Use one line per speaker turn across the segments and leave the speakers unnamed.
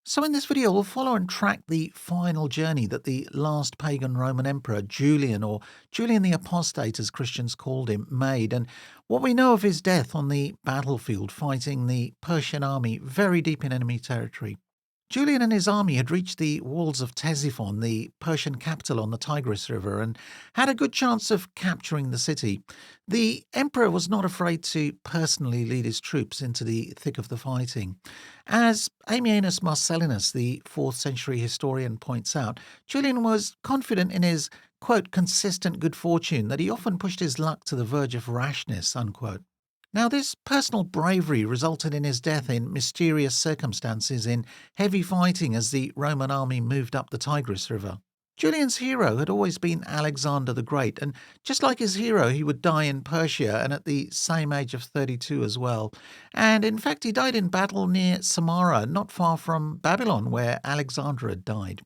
So in this video, we'll follow and track the final journey that the last pagan Roman Emperor, Julian, or Julian the Apostate as Christians called him, made, and what we know of his death on the battlefield fighting the Persian army very deep in enemy territory. Julian and his army had reached the walls of Ctesiphon, the Persian capital on the Tigris River, and had a good chance of capturing the city. The emperor was not afraid to personally lead his troops into the thick of the fighting. As Ammianus Marcellinus, the 4th century historian, points out, Julian was confident in his, quote, consistent good fortune that he often pushed his luck to the verge of rashness, unquote. Now, this personal bravery resulted in his death in mysterious circumstances in heavy fighting as the Roman army moved up the Tigris River. Julian's hero had always been Alexander the Great, and just like his hero, he would die in Persia and at the same age of 32 as well. And in fact, he died in battle near Samarra, not far from Babylon, where Alexander had died.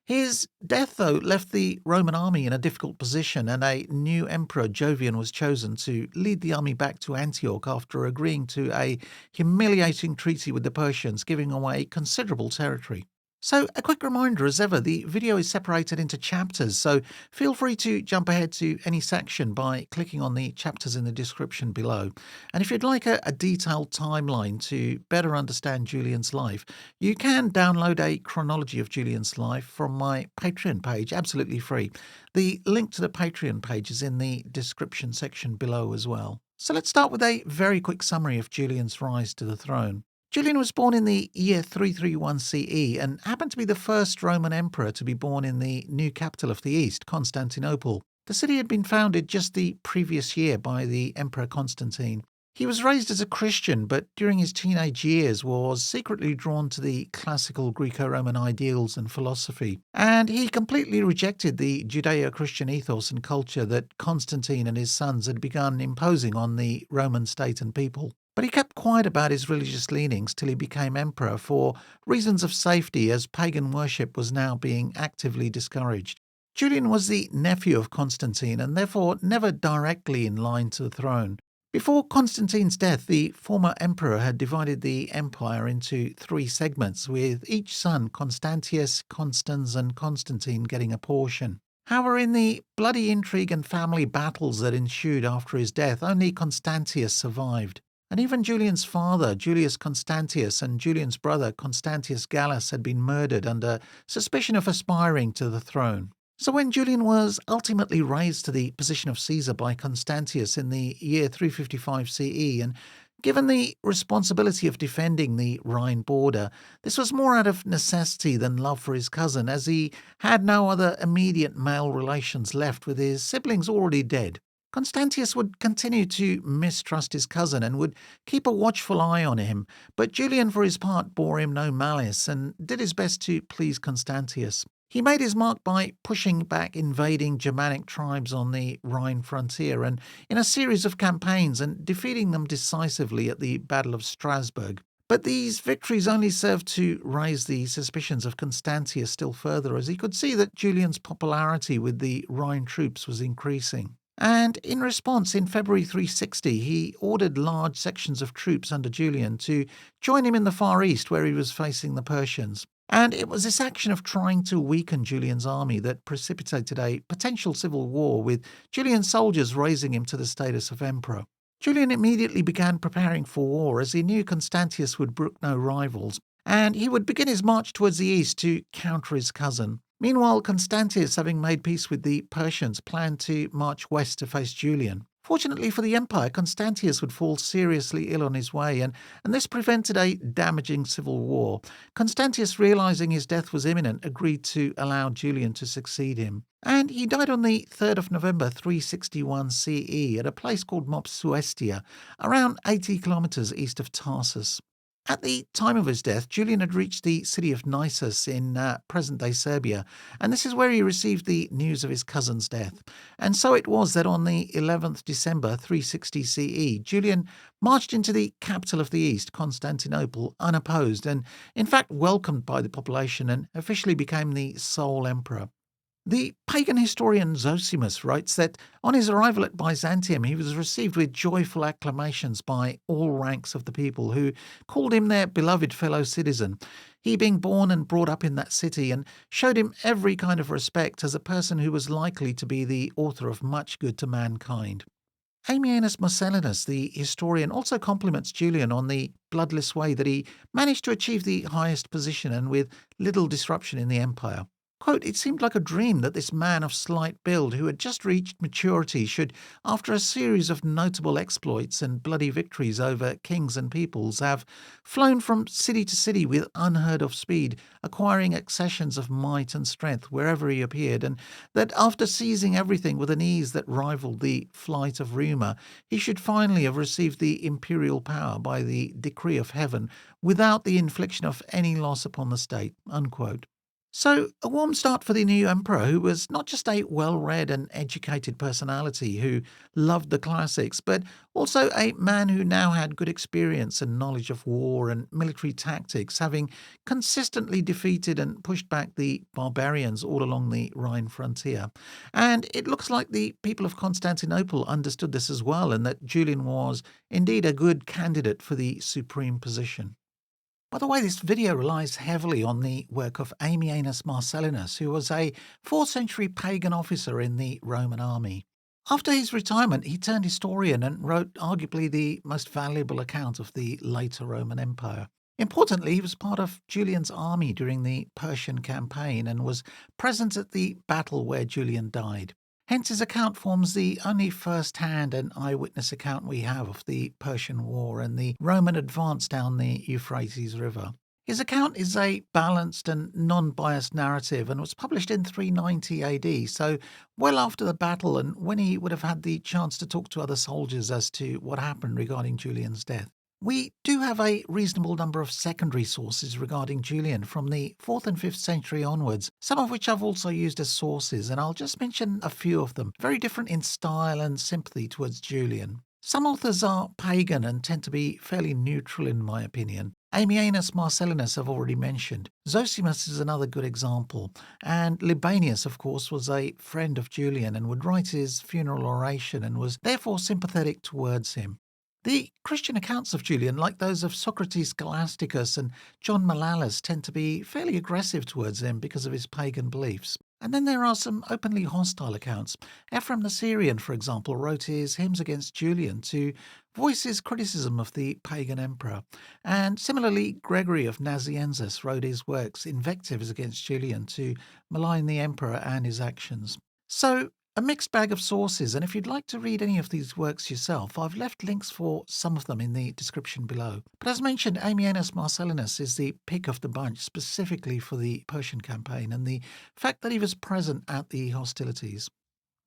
His death, though, left the Roman army in a difficult position, and a new emperor, Jovian, was chosen to lead the army back to Antioch after agreeing to a humiliating treaty with the Persians, giving away considerable territory. So, a quick reminder, as ever, the video is separated into chapters, so feel free to jump ahead to any section by clicking on the chapters in the description below. And if you'd like a detailed timeline to better understand Julian's life, you can download a chronology of Julian's life from my Patreon page, absolutely free. The link to the Patreon page is in the description section below as well. So let's start with a very quick summary of Julian's rise to the throne. Julian was born in the year 331 CE and happened to be the first Roman emperor to be born in the new capital of the East, Constantinople. The city had been founded just the previous year by the Emperor Constantine. He was raised as a Christian, but during his teenage years was secretly drawn to the classical Greco-Roman ideals and philosophy, and he completely rejected the Judeo-Christian ethos and culture that Constantine and his sons had begun imposing on the Roman state and people. But he kept quiet about his religious leanings till he became emperor for reasons of safety, as pagan worship was now being actively discouraged. Julian was the nephew of Constantine and therefore never directly in line to the throne. Before Constantine's death, the former emperor had divided the empire into 3 segments, with each son, Constantius, Constans, and Constantine, getting a portion. However, in the bloody intrigue and family battles that ensued after his death, only Constantius survived. And even Julian's father, Julius Constantius, and Julian's brother, Constantius Gallus, had been murdered under suspicion of aspiring to the throne. So when Julian was ultimately raised to the position of Caesar by Constantius in the year 355 CE, and given the responsibility of defending the Rhine border, this was more out of necessity than love for his cousin, as he had no other immediate male relations left, with his siblings already dead. Constantius would continue to mistrust his cousin and would keep a watchful eye on him, but Julian, for his part, bore him no malice and did his best to please Constantius. He made his mark by pushing back invading Germanic tribes on the Rhine frontier and in a series of campaigns, and defeating them decisively at the Battle of Strasbourg. But these victories only served to raise the suspicions of Constantius still further, as he could see that Julian's popularity with the Rhine troops was increasing. And in response, in February 360, he ordered large sections of troops under Julian to join him in the Far East, where he was facing the Persians. And it was this action of trying to weaken Julian's army that precipitated a potential civil war, with Julian's soldiers raising him to the status of emperor. Julian immediately began preparing for war, as he knew Constantius would brook no rivals, and he would begin his march towards the east to counter his cousin. Meanwhile, Constantius, having made peace with the Persians, planned to march west to face Julian. Fortunately for the empire, Constantius would fall seriously ill on his way, and this prevented a damaging civil war. Constantius, realizing his death was imminent, agreed to allow Julian to succeed him. And he died on the 3rd of November 361 CE at a place called Mopsuestia, around 80 kilometers east of Tarsus. At the time of his death, Julian had reached the city of Nisus in present-day Serbia, and this is where he received the news of his cousin's death. And so it was that on the 11th December 360 CE, Julian marched into the capital of the East, Constantinople, unopposed and, in fact, welcomed by the population, and officially became the sole emperor. The pagan historian Zosimus writes that on his arrival at Byzantium, he was received with joyful acclamations by all ranks of the people, who called him their beloved fellow citizen. he being born and brought up in that city, and showed him every kind of respect as a person who was likely to be the author of much good to mankind. Ammianus Marcellinus, the historian, also compliments Julian on the bloodless way that he managed to achieve the highest position and with little disruption in the empire. Quote, "It seemed like a dream that this man of slight build, who had just reached maturity, should, after a series of notable exploits and bloody victories over kings and peoples, have flown from city to city with unheard of speed, acquiring accessions of might and strength wherever he appeared, and that after seizing everything with an ease that rivaled the flight of rumour, he should finally have received the imperial power by the decree of heaven, without the infliction of any loss upon the state." Unquote. So, a warm start for the new emperor, who was not just a well read and educated personality who loved the classics, but also a man who now had good experience and knowledge of war and military tactics, having consistently defeated and pushed back the barbarians all along the Rhine frontier. And it looks like the people of Constantinople understood this as well, and that Julian was indeed a good candidate for the supreme position. By the way, this video relies heavily on the work of Ammianus Marcellinus, who was a 4th century pagan officer in the Roman army. After his retirement, he turned historian and wrote arguably the most valuable account of the later Roman Empire. Importantly, he was part of Julian's army during the Persian campaign and was present at the battle where Julian died. Hence, his account forms the only first-hand and eyewitness account we have of the Persian War and the Roman advance down the Euphrates River. His account is a balanced and non-biased narrative and was published in 390 AD, so well after the battle and when he would have had the chance to talk to other soldiers as to what happened regarding Julian's death. We do have a reasonable number of secondary sources regarding Julian from the 4th and 5th century onwards, some of which I've also used as sources, and I'll just mention a few of them, very different in style and sympathy towards Julian. Some authors are pagan and tend to be fairly neutral in my opinion. Ammianus Marcellinus I've already mentioned. Zosimus is another good example, and Libanius, of course, was a friend of Julian and would write his funeral oration and was therefore sympathetic towards him. The Christian accounts of Julian, like those of Socrates Scholasticus and John Malalas, tend to be fairly aggressive towards him because of his pagan beliefs. And then there are some openly hostile accounts. Ephraim the Syrian, for example, wrote his hymns against Julian to voice his criticism of the pagan emperor. And similarly, Gregory of Nazianzus wrote his works invectives against Julian to malign the emperor and his actions. So, a mixed bag of sources, and if you'd like to read any of these works yourself, I've left links for some of them in the description below. But as mentioned, Ammianus Marcellinus is the pick of the bunch specifically for the Persian campaign and the fact that he was present at the hostilities.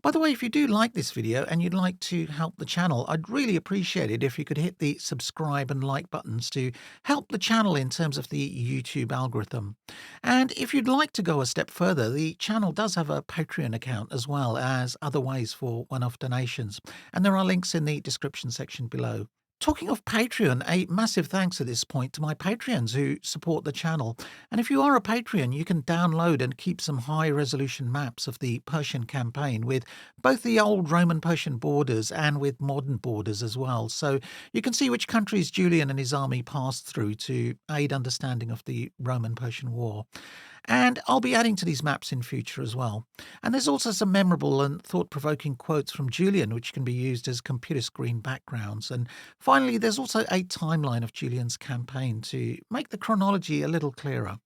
By the way, if you do like this video and you'd like to help the channel, I'd really appreciate it if you could hit the subscribe and like buttons to help the channel in terms of the YouTube algorithm. And if you'd like to go a step further, the channel does have a Patreon account as well as other ways for one-off donations, and there are links in the description section below. Talking of Patreon, a massive thanks at this point to my Patreons who support the channel. And if you are a Patreon, you can download and keep some high-resolution maps of the Persian campaign with both the old Roman-Persian borders and with modern borders as well. So you can see which countries Julian and his army passed through to aid understanding of the Roman-Persian War. And I'll be adding to these maps in future as well. And there's also some memorable and thought-provoking quotes from Julian which can be used as computer screen backgrounds. And finally, there's also a timeline of Julian's campaign to make the chronology a little clearer.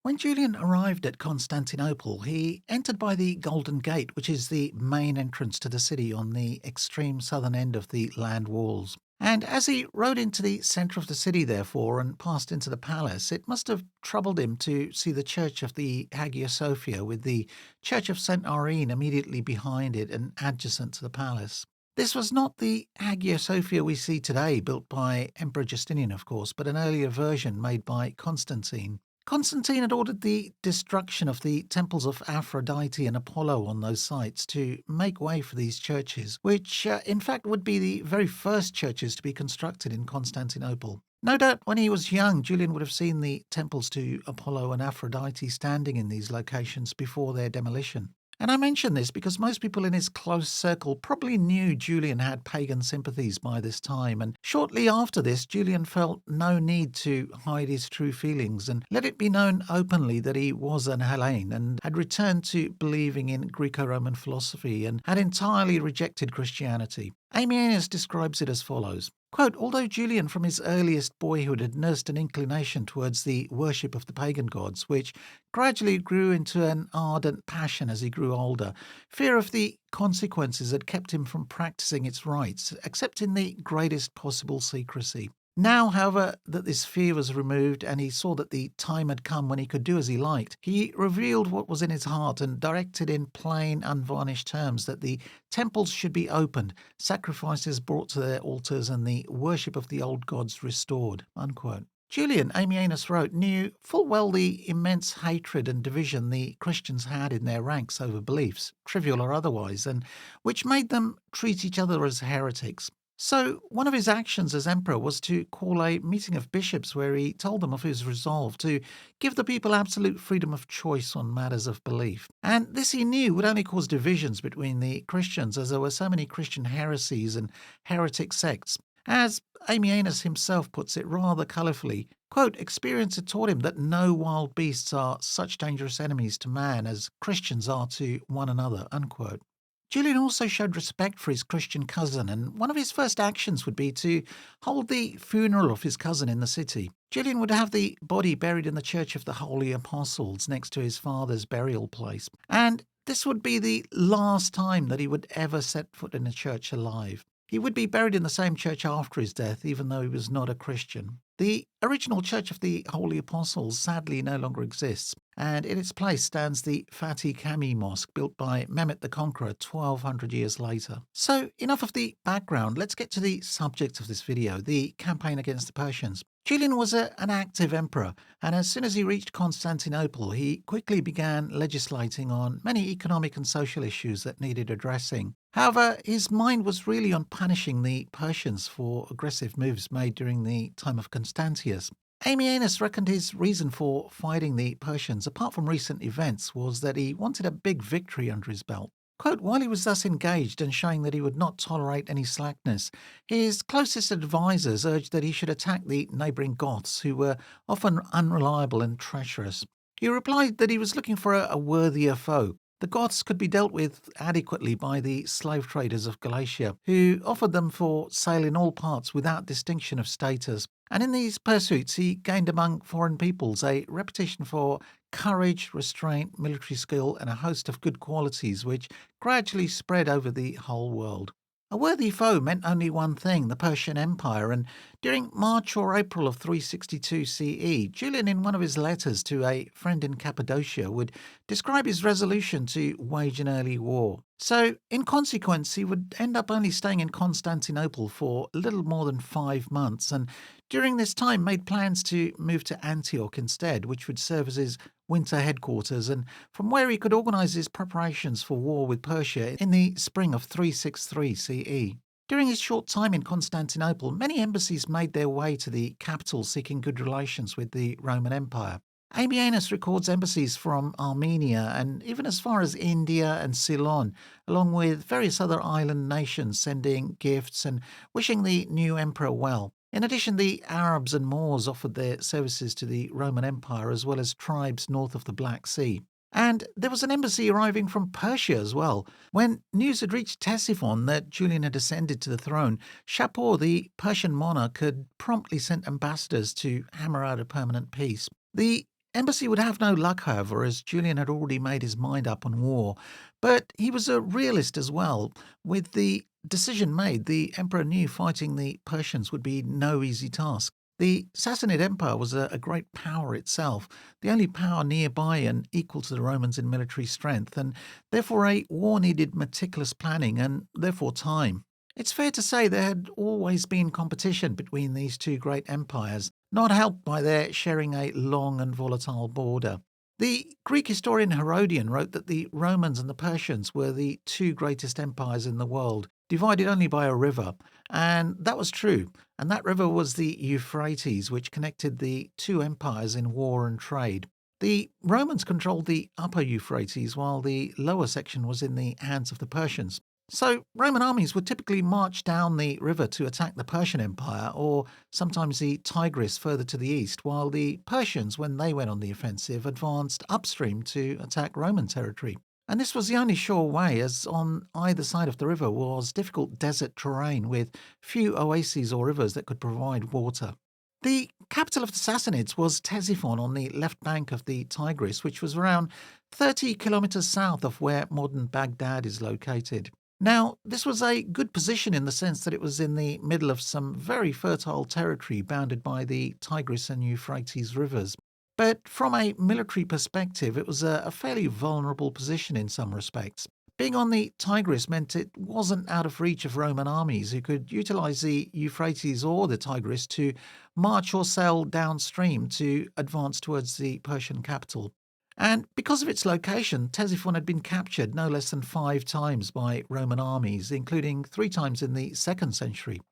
When Julian arrived at Constantinople, he entered by the Golden Gate, which is the main entrance to the city on the extreme southern end of the land walls. And as he rode into the centre of the city, therefore, and passed into the palace, it must have troubled him to see the church of the Hagia Sophia with the church of St. Irene immediately behind it and adjacent to the palace. This was not the Hagia Sophia we see today, built by Emperor Justinian, of course, but an earlier version made by Constantine. Constantine had ordered the destruction of the temples of Aphrodite and Apollo on those sites to make way for these churches, which in fact would be the very first churches to be constructed in Constantinople. No doubt when he was young, Julian would have seen the temples to Apollo and Aphrodite standing in these locations before their demolition. And I mention this because most people in his close circle probably knew Julian had pagan sympathies by this time, and shortly after this, Julian felt no need to hide his true feelings and let it be known openly that he was an Hellene and had returned to believing in Greco-Roman philosophy and had entirely rejected Christianity. Ammianus describes it as follows. Quote, although Julian from his earliest boyhood had nursed an inclination towards the worship of the pagan gods, which gradually grew into an ardent passion as he grew older, fear of the consequences had kept him from practicing its rites, except in the greatest possible secrecy. Now, however, that this fear was removed and he saw that the time had come when he could do as he liked, he revealed what was in his heart and directed in plain, unvarnished terms that the temples should be opened, sacrifices brought to their altars, and the worship of the old gods restored. Unquote. Julian, Ammianus wrote, knew full well the immense hatred and division the Christians had in their ranks over beliefs, trivial or otherwise, and which made them treat each other as heretics. So, one of his actions as emperor was to call a meeting of bishops where he told them of his resolve to give the people absolute freedom of choice on matters of belief. And this he knew would only cause divisions between the Christians, as there were so many Christian heresies and heretic sects. As Ammianus himself puts it rather colourfully, quote, experience had taught him that no wild beasts are such dangerous enemies to man as Christians are to one another, unquote. Julian also showed respect for his Christian cousin, and one of his first actions would be to hold the funeral of his cousin in the city. Julian would have the body buried in the Church of the Holy Apostles next to his father's burial place, and this would be the last time that he would ever set foot in a church alive. He would be buried in the same church after his death, even though he was not a Christian. The original Church of the Holy Apostles sadly no longer exists, and in its place stands the Fatih Kami Mosque built by Mehmet the Conqueror 1200 years later. So, enough of the background, let's get to the subject of this video, the campaign against the Persians. Julian was an active emperor, and as soon as he reached Constantinople, he quickly began legislating on many economic and social issues that needed addressing. However, his mind was really on punishing the Persians for aggressive moves made during the time of Constantius. Ammianus reckoned his reason for fighting the Persians, apart from recent events, was that he wanted a big victory under his belt. Quote, while he was thus engaged and showing that he would not tolerate any slackness, his closest advisers urged that he should attack the neighbouring Goths, who were often unreliable and treacherous. He replied that he was looking for a worthier foe. The Goths could be dealt with adequately by the slave traders of Galatia, who offered them for sale in all parts without distinction of status. And in these pursuits, he gained among foreign peoples a reputation for courage, restraint, military skill, and a host of good qualities which gradually spread over the whole world. A worthy foe meant only one thing, the Persian Empire, and during March or April of 362 CE, Julian, in one of his letters to a friend in Cappadocia, would describe his resolution to wage an early war. So, in consequence, he would end up only staying in Constantinople for a little more than 5 months, and during this time made plans to move to Antioch instead, which would serve as his winter headquarters, and from where he could organise his preparations for war with Persia in the spring of 363 CE. During his short time in Constantinople, many embassies made their way to the capital seeking good relations with the Roman Empire. Ammianus records embassies from Armenia and even as far as India and Ceylon, along with various other island nations sending gifts and wishing the new emperor well. In addition, the Arabs and Moors offered their services to the Roman Empire as well as tribes north of the Black Sea. And there was an embassy arriving from Persia as well. When news had reached Ctesiphon that Julian had ascended to the throne, Shapur, the Persian monarch, had promptly sent ambassadors to hammer out a permanent peace. The embassy would have no luck, however, as Julian had already made his mind up on war. But he was a realist as well. With the decision made, the emperor knew fighting the Persians would be no easy task. The Sassanid Empire was a great power itself, the only power nearby and equal to the Romans in military strength, and therefore a war needed meticulous planning and therefore time. It's fair to say there had always been competition between these two great empires, not helped by their sharing a long and volatile border. The Greek historian Herodian wrote that the Romans and the Persians were the two greatest empires in the world, divided only by a river, and that was true, and that river was the Euphrates, which connected the two empires in war and trade. The Romans controlled the upper Euphrates while the lower section was in the hands of the Persians. So, Roman armies would typically march down the river to attack the Persian Empire, or sometimes the Tigris further to the east, while the Persians, when they went on the offensive, advanced upstream to attack Roman territory. And this was the only sure way, as on either side of the river was difficult desert terrain with few oases or rivers that could provide water. The capital of the Sassanids was Ctesiphon on the left bank of the Tigris, which was around 30 kilometers south of where modern Baghdad is located. Now, this was a good position in the sense that it was in the middle of some very fertile territory bounded by the Tigris and Euphrates rivers. But from a military perspective, it was a fairly vulnerable position in some respects. Being on the Tigris meant it wasn't out of reach of Roman armies who could utilize the Euphrates or the Tigris to march or sail downstream to advance towards the Persian capital. And because of its location, Ctesiphon had been captured no less than 5 times by Roman armies, including 3 times in the 2nd century.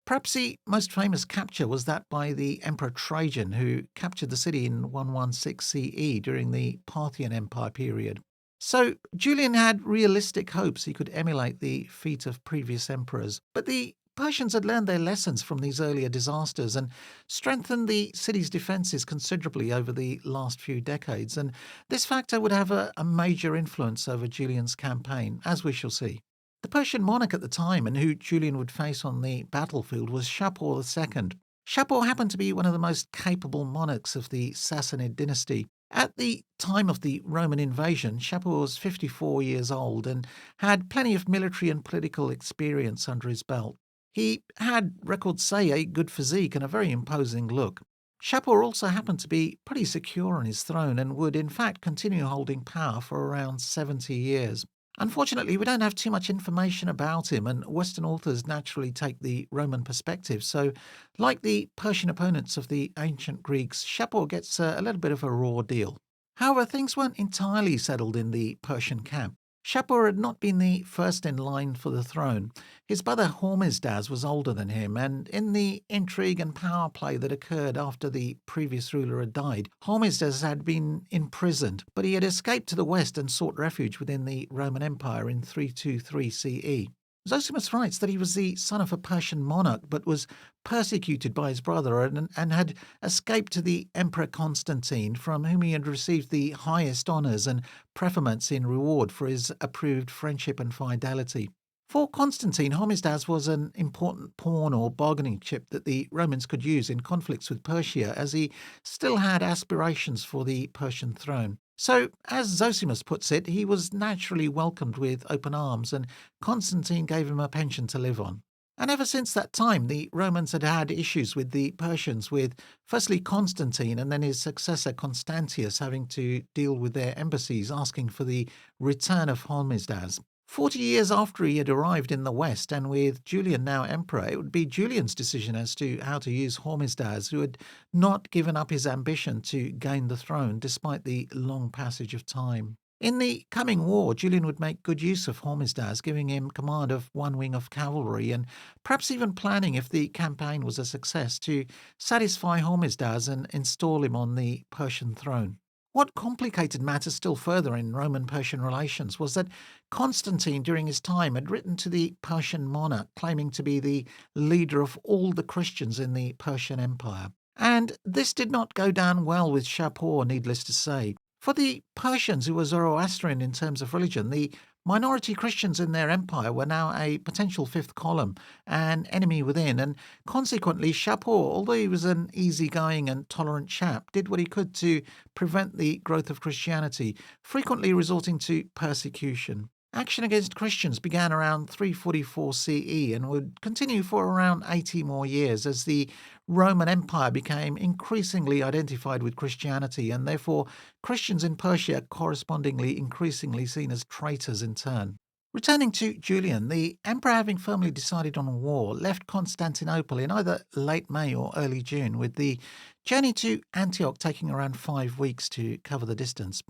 Perhaps the most famous capture was that by the Emperor Trajan, who captured the city in 116 CE during the Parthian Empire period. So Julian had realistic hopes he could emulate the feat of previous emperors, but the Persians had learned their lessons from these earlier disasters and strengthened the city's defences considerably over the last few decades, and this factor would have a major influence over Julian's campaign, as we shall see. The Persian monarch at the time, and who Julian would face on the battlefield, was Shapur II. Shapur happened to be one of the most capable monarchs of the Sassanid dynasty. At the time of the Roman invasion, Shapur was 54 years old and had plenty of military and political experience under his belt. He had, records say, a good physique and a very imposing look. Shapur also happened to be pretty secure on his throne and would in fact continue holding power for around 70 years. Unfortunately, we don't have too much information about him, and Western authors naturally take the Roman perspective. So, like the Persian opponents of the ancient Greeks, Shapur gets a little bit of a raw deal. However, things weren't entirely settled in the Persian camp. Shapur had not been the first in line for the throne. His brother Hormisdas was older than him, and in the intrigue and power play that occurred after the previous ruler had died, Hormisdas had been imprisoned, but he had escaped to the west and sought refuge within the Roman Empire in 323 CE. Zosimus writes that he was the son of a Persian monarch, but was persecuted by his brother and had escaped to the Emperor Constantine, from whom he had received the highest honours and preferments in reward for his approved friendship and fidelity. For Constantine, Hormisdas was an important pawn or bargaining chip that the Romans could use in conflicts with Persia, as he still had aspirations for the Persian throne. So, as Zosimus puts it, he was naturally welcomed with open arms, and Constantine gave him a pension to live on. And ever since that time, the Romans had had issues with the Persians, with firstly Constantine and then his successor Constantius having to deal with their embassies asking for the return of Hormisdas. 40 years after he had arrived in the West, and with Julian now emperor, it would be Julian's decision as to how to use Hormisdas, who had not given up his ambition to gain the throne despite the long passage of time. In the coming war, Julian would make good use of Hormisdas, giving him command of one wing of cavalry, and perhaps even planning, if the campaign was a success, to satisfy Hormisdas and install him on the Persian throne. What complicated matters still further in Roman-Persian relations was that Constantine, during his time, had written to the Persian monarch claiming to be the leader of all the Christians in the Persian Empire. And this did not go down well with Shapur, needless to say. For the Persians, who were Zoroastrian in terms of religion, the minority Christians in their empire were now a potential fifth column, an enemy within, and consequently Shapur, although he was an easygoing and tolerant chap, did what he could to prevent the growth of Christianity, frequently resorting to persecution. Action against Christians began around 344 CE and would continue for around 80 more years as the Roman Empire became increasingly identified with Christianity, and therefore Christians in Persia correspondingly increasingly seen as traitors in turn. Returning to Julian, the emperor, having firmly decided on a war, left Constantinople in either late May or early June, with the journey to Antioch taking around 5 weeks to cover the distance.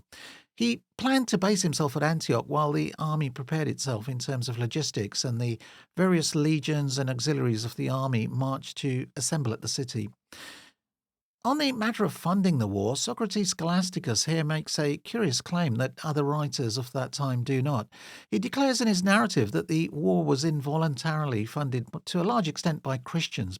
He planned to base himself at Antioch while the army prepared itself in terms of logistics, and the various legions and auxiliaries of the army marched to assemble at the city. On the matter of funding the war, Socrates Scholasticus here makes a curious claim that other writers of that time do not. He declares in his narrative that the war was involuntarily funded to a large extent by Christians.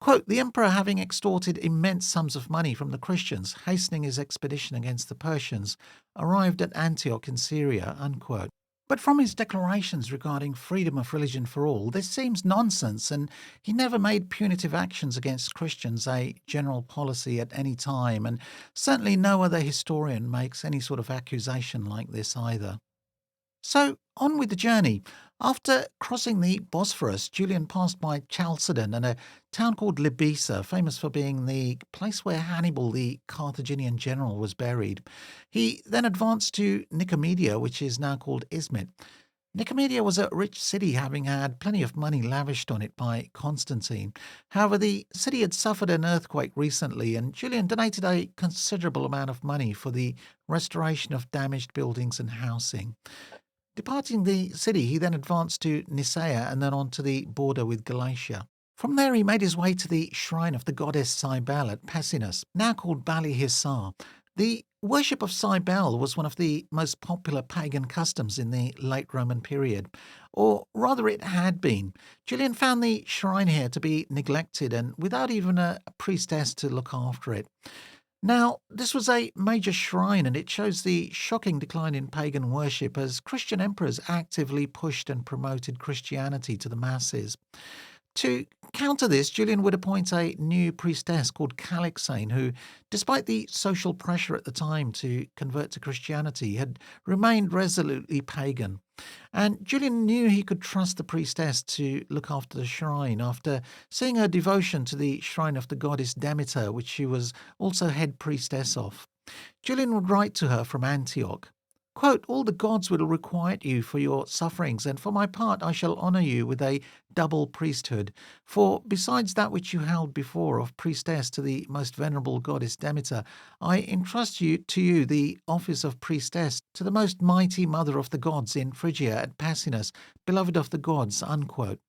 Quote, the emperor having extorted immense sums of money from the Christians, hastening his expedition against the Persians, arrived at Antioch in Syria, unquote. But from his declarations regarding freedom of religion for all, this seems nonsense, and he never made punitive actions against Christians a general policy at any time, and certainly no other historian makes any sort of accusation like this either. So, on with the journey. After crossing the Bosphorus, Julian passed by Chalcedon and a town called Libisa, famous for being the place where Hannibal, the Carthaginian general, was buried. He then advanced to Nicomedia, which is now called Izmit. Nicomedia was a rich city, having had plenty of money lavished on it by Constantine. However, the city had suffered an earthquake recently, and Julian donated a considerable amount of money for the restoration of damaged buildings and housing. Departing the city, he then advanced to Nicaea and then on to the border with Galatia. From there, he made his way to the shrine of the goddess Cybele at Pessinus, now called Bali Hissar. The worship of Cybele was one of the most popular pagan customs in the late Roman period, or rather it had been. Julian found the shrine here to be neglected and without even a priestess to look after it. Now, this was a major shrine, and it shows the shocking decline in pagan worship as Christian emperors actively pushed and promoted Christianity to the masses. To counter this, Julian would appoint a new priestess called Calixane, who, despite the social pressure at the time to convert to Christianity, had remained resolutely pagan. And Julian knew he could trust the priestess to look after the shrine after seeing her devotion to the shrine of the goddess Demeter, which she was also head priestess of. Julian would write to her from Antioch. Quote, all the gods will requite you for your sufferings, and for my part I shall honour you with a double priesthood. For besides that which you held before of priestess to the most venerable goddess Demeter, I entrust to you the office of priestess to the most mighty mother of the gods in Phrygia at Pessinus, beloved of the gods, unquote.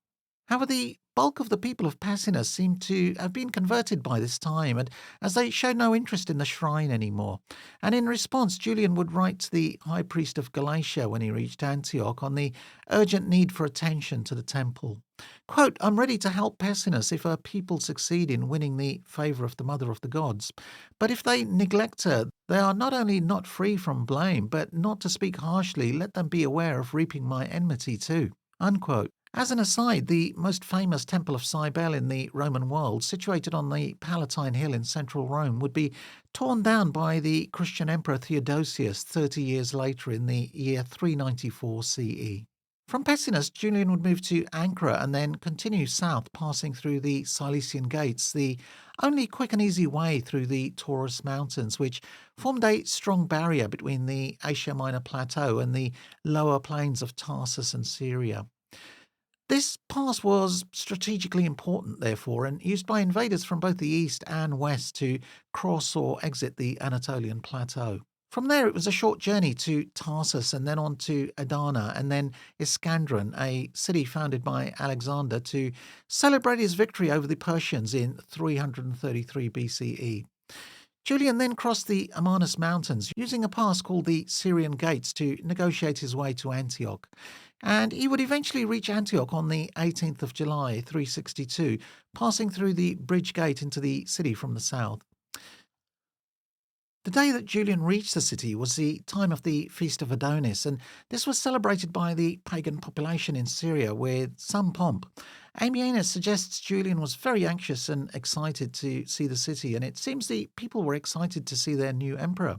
However, the bulk of the people of Pessinus seem to have been converted by this time, and as they showed no interest in the shrine anymore. And in response, Julian would write to the high priest of Galatia when he reached Antioch on the urgent need for attention to the temple. Quote, I'm ready to help Pessinus if her people succeed in winning the favour of the mother of the gods. But if they neglect her, they are not only not free from blame, but not to speak harshly, let them be aware of reaping my enmity too. Unquote. As an aside, the most famous temple of Cybele in the Roman world, situated on the Palatine Hill in central Rome, would be torn down by the Christian Emperor Theodosius 30 years later in the year 394 CE. From Pessinus, Julian would move to Ankara and then continue south, passing through the Cilician Gates, the only quick and easy way through the Taurus Mountains, which formed a strong barrier between the Asia Minor Plateau and the lower plains of Tarsus and Syria. This pass was strategically important, therefore, and used by invaders from both the east and west to cross or exit the Anatolian plateau. From there, it was a short journey to Tarsus and then on to Adana and then Iskandron, a city founded by Alexander to celebrate his victory over the Persians in 333 BCE. Julian then crossed the Ammianus Mountains using a pass called the Syrian Gates to negotiate his way to Antioch. And he would eventually reach Antioch on the 18th of July, 362, passing through the bridge gate into the city from the south. The day that Julian reached the city was the time of the Feast of Adonis, and this was celebrated by the pagan population in Syria with some pomp. Ammianus suggests Julian was very anxious and excited to see the city, and it seems the people were excited to see their new emperor.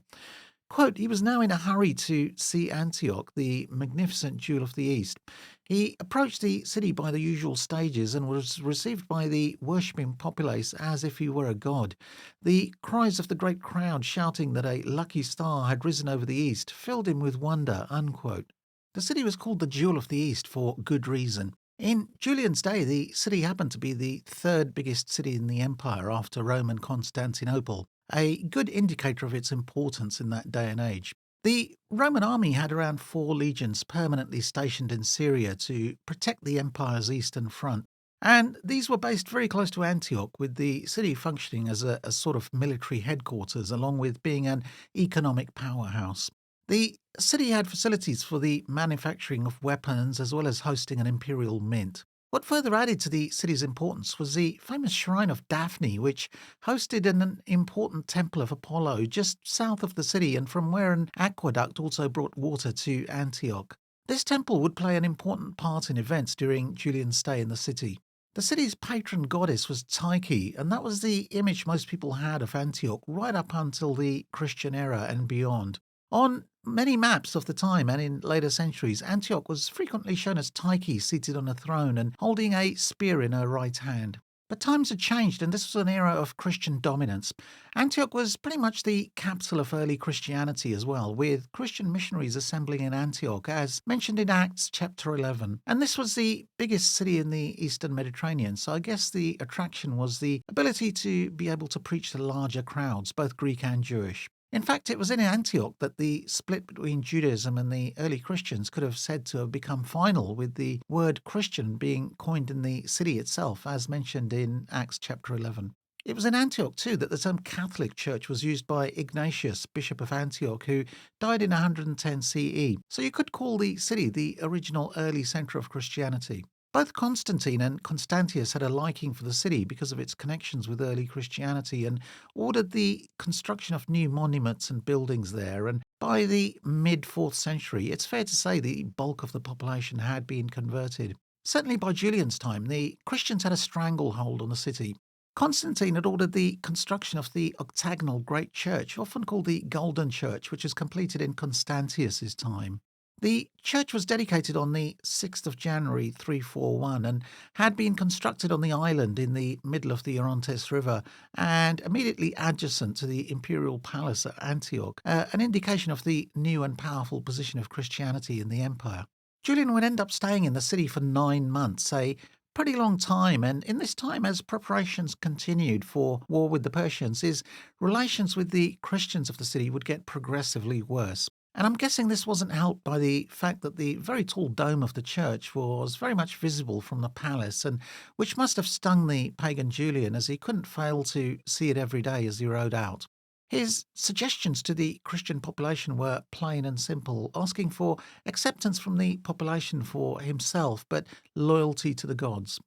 Quote, he was now in a hurry to see Antioch, the magnificent jewel of the East. He approached the city by the usual stages and was received by the worshipping populace as if he were a god. The cries of the great crowd shouting that a lucky star had risen over the East filled him with wonder, unquote. The city was called the Jewel of the East for good reason. In Julian's day, the city happened to be the third biggest city in the empire after Rome and Constantinople, a good indicator of its importance in that day and age. The Roman army had around 4 legions permanently stationed in Syria to protect the empire's eastern front, And these were based very close to Antioch, with the city functioning as a sort of military headquarters, along with being an economic powerhouse. The city had facilities for the manufacturing of weapons as well as hosting an imperial mint. What further added to the city's importance was the famous shrine of Daphne, which hosted an important temple of Apollo just south of the city and from where an aqueduct also brought water to Antioch. This temple would play an important part in events during Julian's stay in the city. The city's patron goddess was Tyche, and that was the image most people had of Antioch right up until the Christian era and beyond. On many maps of the time and in later centuries, Antioch was frequently shown as Tyche seated on a throne and holding a spear in her right hand. But times had changed, and this was an era of Christian dominance. Antioch was pretty much the capital of early Christianity as well, with Christian missionaries assembling in Antioch, as mentioned in Acts chapter 11. And this was the biggest city in the Eastern Mediterranean, so I guess the attraction was the ability to be able to preach to larger crowds, both Greek and Jewish. In fact, it was in Antioch that the split between Judaism and the early Christians could have said to have become final, with the word Christian being coined in the city itself, as mentioned in Acts chapter 11. It was in Antioch, too, that the term Catholic Church was used by Ignatius, Bishop of Antioch, who died in 110 CE. So you could call the city the original early centre of Christianity. Both Constantine and Constantius had a liking for the city because of its connections with early Christianity and ordered the construction of new monuments and buildings there. And by the mid 4th century, it's fair to say the bulk of the population had been converted. Certainly by Julian's time, the Christians had a stranglehold on the city. Constantine had ordered the construction of the octagonal Great Church, often called the Golden Church, which was completed in Constantius's time. The church was dedicated on the 6th of January 341 and had been constructed on the island in the middle of the Orontes River and immediately adjacent to the imperial palace at Antioch, an indication of the new and powerful position of Christianity in the empire. Julian would end up staying in the city for 9 months, a pretty long time, and in this time, as preparations continued for war with the Persians, his relations with the Christians of the city would get progressively worse. And I'm guessing this wasn't helped by the fact that the very tall dome of the church was very much visible from the palace, and which must have stung the pagan Julian, as he couldn't fail to see it every day as he rode out. His suggestions to the Christian population were plain and simple, asking for acceptance from the population for himself, but loyalty to the gods.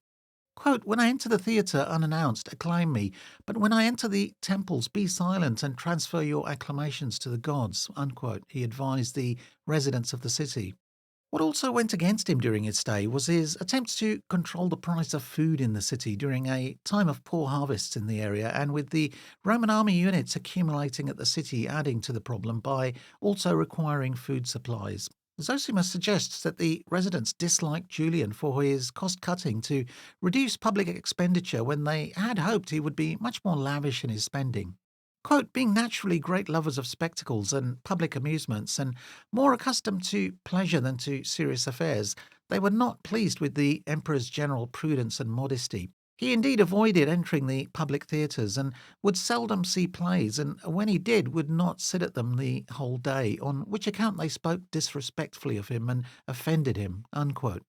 Quote, "When I enter the theatre unannounced, acclaim me, but when I enter the temples, be silent and transfer your acclamations to the gods," unquote, he advised the residents of the city. What also went against him during his stay was his attempts to control the price of food in the city during a time of poor harvests in the area, and with the Roman army units accumulating at the city adding to the problem by also requiring food supplies. Zosimus suggests that the residents disliked Julian for his cost-cutting to reduce public expenditure when they had hoped he would be much more lavish in his spending. Quote, "Being naturally great lovers of spectacles and public amusements and more accustomed to pleasure than to serious affairs, they were not pleased with the emperor's general prudence and modesty. He indeed avoided entering the public theatres and would seldom see plays, and when he did, would not sit at them the whole day, on which account they spoke disrespectfully of him and offended him." Unquote.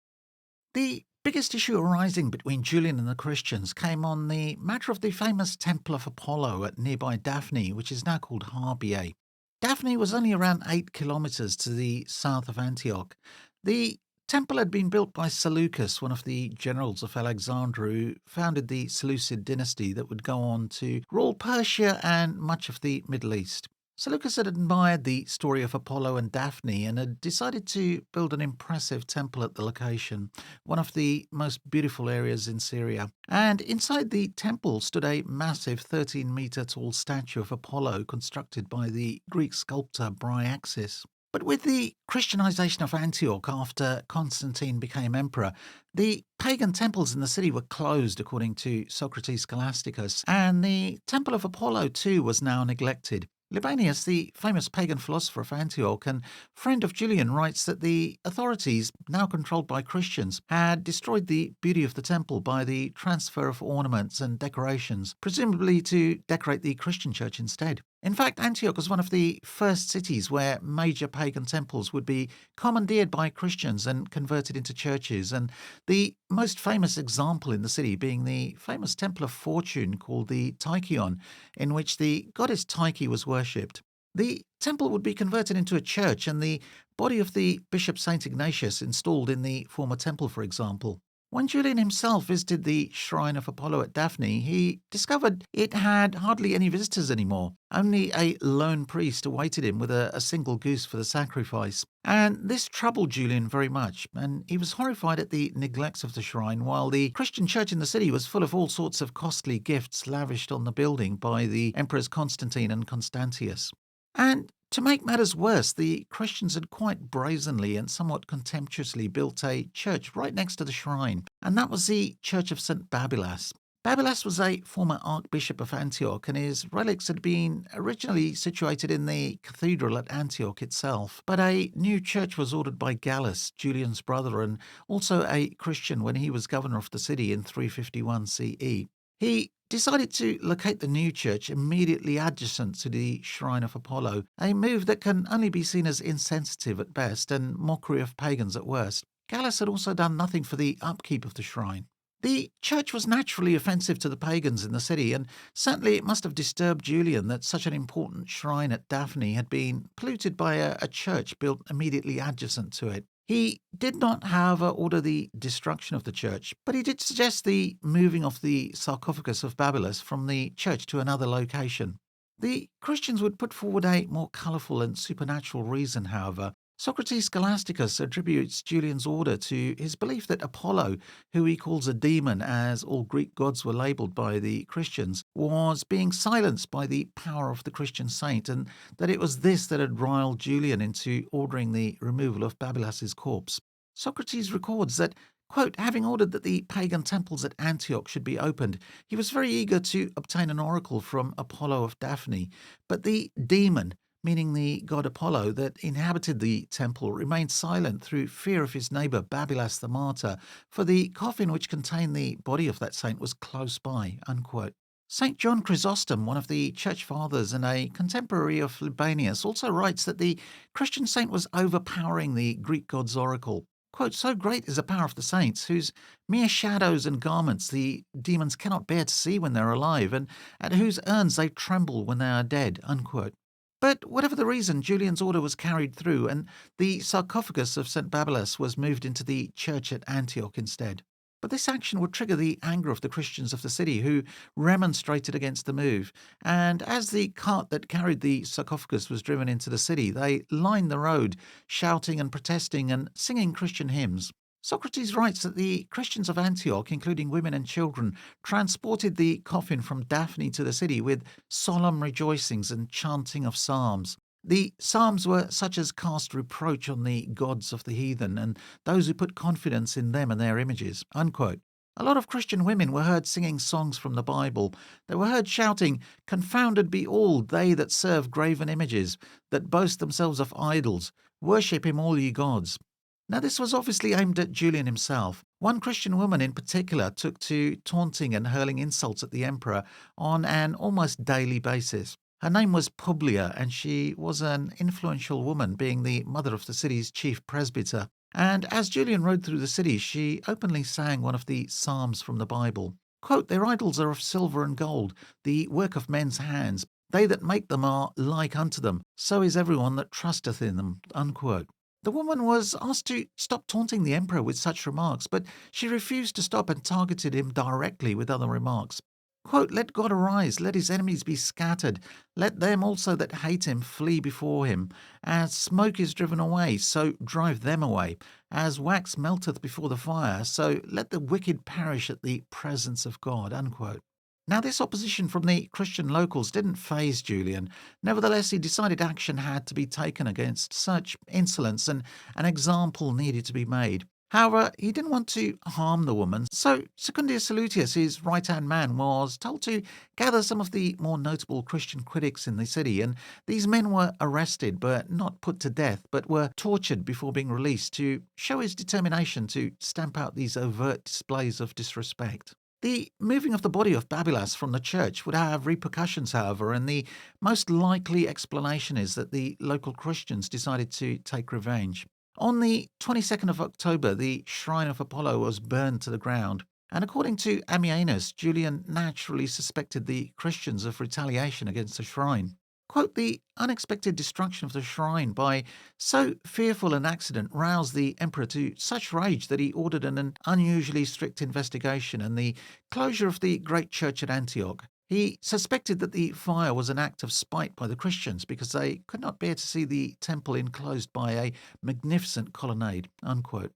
The biggest issue arising between Julian and the Christians came on the matter of the famous Temple of Apollo at nearby Daphne, which is now called Harbier. Daphne was only around 8 kilometres to the south of Antioch. The temple had been built by Seleucus, one of the generals of Alexander, who founded the Seleucid dynasty that would go on to rule Persia and much of the Middle East. Seleucus had admired the story of Apollo and Daphne and had decided to build an impressive temple at the location, one of the most beautiful areas in Syria. And inside the temple stood a massive 13-metre tall statue of Apollo constructed by the Greek sculptor Bryaxis. But with the Christianization of Antioch after Constantine became emperor, the pagan temples in the city were closed, according to Socrates Scholasticus, and the temple of Apollo too was now neglected. Libanius, the famous pagan philosopher of Antioch and friend of Julian, writes that the authorities, now controlled by Christians, had destroyed the beauty of the temple by the transfer of ornaments and decorations, presumably to decorate the Christian church instead. In fact, Antioch was one of the first cities where major pagan temples would be commandeered by Christians and converted into churches, and the most famous example in the city being the famous Temple of Fortune called the Tychion, in which the goddess Tyche was worshipped. The temple would be converted into a church and the body of the Bishop St. Ignatius installed in the former temple, for example. When Julian himself visited the shrine of Apollo at Daphne, he discovered it had hardly any visitors anymore. Only a lone priest awaited him with a single goose for the sacrifice. And this troubled Julian very much, and he was horrified at the neglects of the shrine, while the Christian church in the city was full of all sorts of costly gifts lavished on the building by the emperors Constantine and Constantius. And to make matters worse, the Christians had quite brazenly and somewhat contemptuously built a church right next to the shrine, and that was the Church of St. Babylas. Babylas was a former archbishop of Antioch, and his relics had been originally situated in the cathedral at Antioch itself. But a new church was ordered by Gallus, Julian's brother, and also a Christian when he was governor of the city in 351 CE. He decided to locate the new church immediately adjacent to the shrine of Apollo, a move that can only be seen as insensitive at best and mockery of pagans at worst. Gallus had also done nothing for the upkeep of the shrine. The church was naturally offensive to the pagans in the city, and certainly it must have disturbed Julian that such an important shrine at Daphne had been polluted by a church built immediately adjacent to it. He did not, however, order the destruction of the church, but he did suggest the moving of the sarcophagus of Babylas from the church to another location. The Christians would put forward a more colourful and supernatural reason, however. Socrates Scholasticus attributes Julian's order to his belief that Apollo, who he calls a demon as all Greek gods were labelled by the Christians, was being silenced by the power of the Christian saint, and that it was this that had riled Julian into ordering the removal of Babylas's corpse. Socrates records that, quote, having ordered that the pagan temples at Antioch should be opened, he was very eager to obtain an oracle from Apollo of Daphne, but the demon, meaning the god Apollo, that inhabited the temple, remained silent through fear of his neighbour Babylas the martyr, for the coffin which contained the body of that saint was close by, unquote. St. John Chrysostom, one of the church fathers and a contemporary of Libanius, also writes that the Christian saint was overpowering the Greek god's oracle. Quote, so great is the power of the saints, whose mere shadows and garments the demons cannot bear to see when they're alive, and at whose urns they tremble when they are dead, unquote. But whatever the reason, Julian's order was carried through, and the sarcophagus of St. Babylas was moved into the church at Antioch instead. But this action would trigger the anger of the Christians of the city, who remonstrated against the move. And as the cart that carried the sarcophagus was driven into the city, they lined the road, shouting and protesting and singing Christian hymns. Socrates writes that the Christians of Antioch, including women and children, transported the coffin from Daphne to the city with solemn rejoicings and chanting of psalms. The psalms were such as cast reproach on the gods of the heathen and those who put confidence in them and their images, unquote. A lot of Christian women were heard singing songs from the Bible. They were heard shouting, "Confounded be all they that serve graven images, that boast themselves of idols. Worship him all ye gods." Now, this was obviously aimed at Julian himself. One Christian woman in particular took to taunting and hurling insults at the emperor on an almost daily basis. Her name was Publia, and she was an influential woman, being the mother of the city's chief presbyter. And as Julian rode through the city, she openly sang one of the psalms from the Bible. Quote, their idols are of silver and gold, the work of men's hands. They that make them are like unto them. So is everyone that trusteth in them, unquote. The woman was asked to stop taunting the emperor with such remarks, but she refused to stop and targeted him directly with other remarks. Quote, let God arise, let his enemies be scattered, let them also that hate him flee before him. As smoke is driven away, so drive them away. As wax melteth before the fire, so let the wicked perish at the presence of God, unquote. Now, this opposition from the Christian locals didn't faze Julian. Nevertheless, he decided action had to be taken against such insolence and an example needed to be made. However, he didn't want to harm the woman, so Secundius Salutius, his right-hand man, was told to gather some of the more notable Christian critics in the city, and these men were arrested but not put to death, but were tortured before being released to show his determination to stamp out these overt displays of disrespect. The moving of the body of Babylas from the church would have repercussions, however, and the most likely explanation is that the local Christians decided to take revenge. On the 22nd of October, the shrine of Apollo was burned to the ground, and according to Ammianus, Julian naturally suspected the Christians of retaliation against the shrine. Quote, the unexpected destruction of the shrine by so fearful an accident roused the emperor to such rage that he ordered an unusually strict investigation and the closure of the great church at Antioch. He suspected that the fire was an act of spite by the Christians because they could not bear to see the temple enclosed by a magnificent colonnade. Unquote.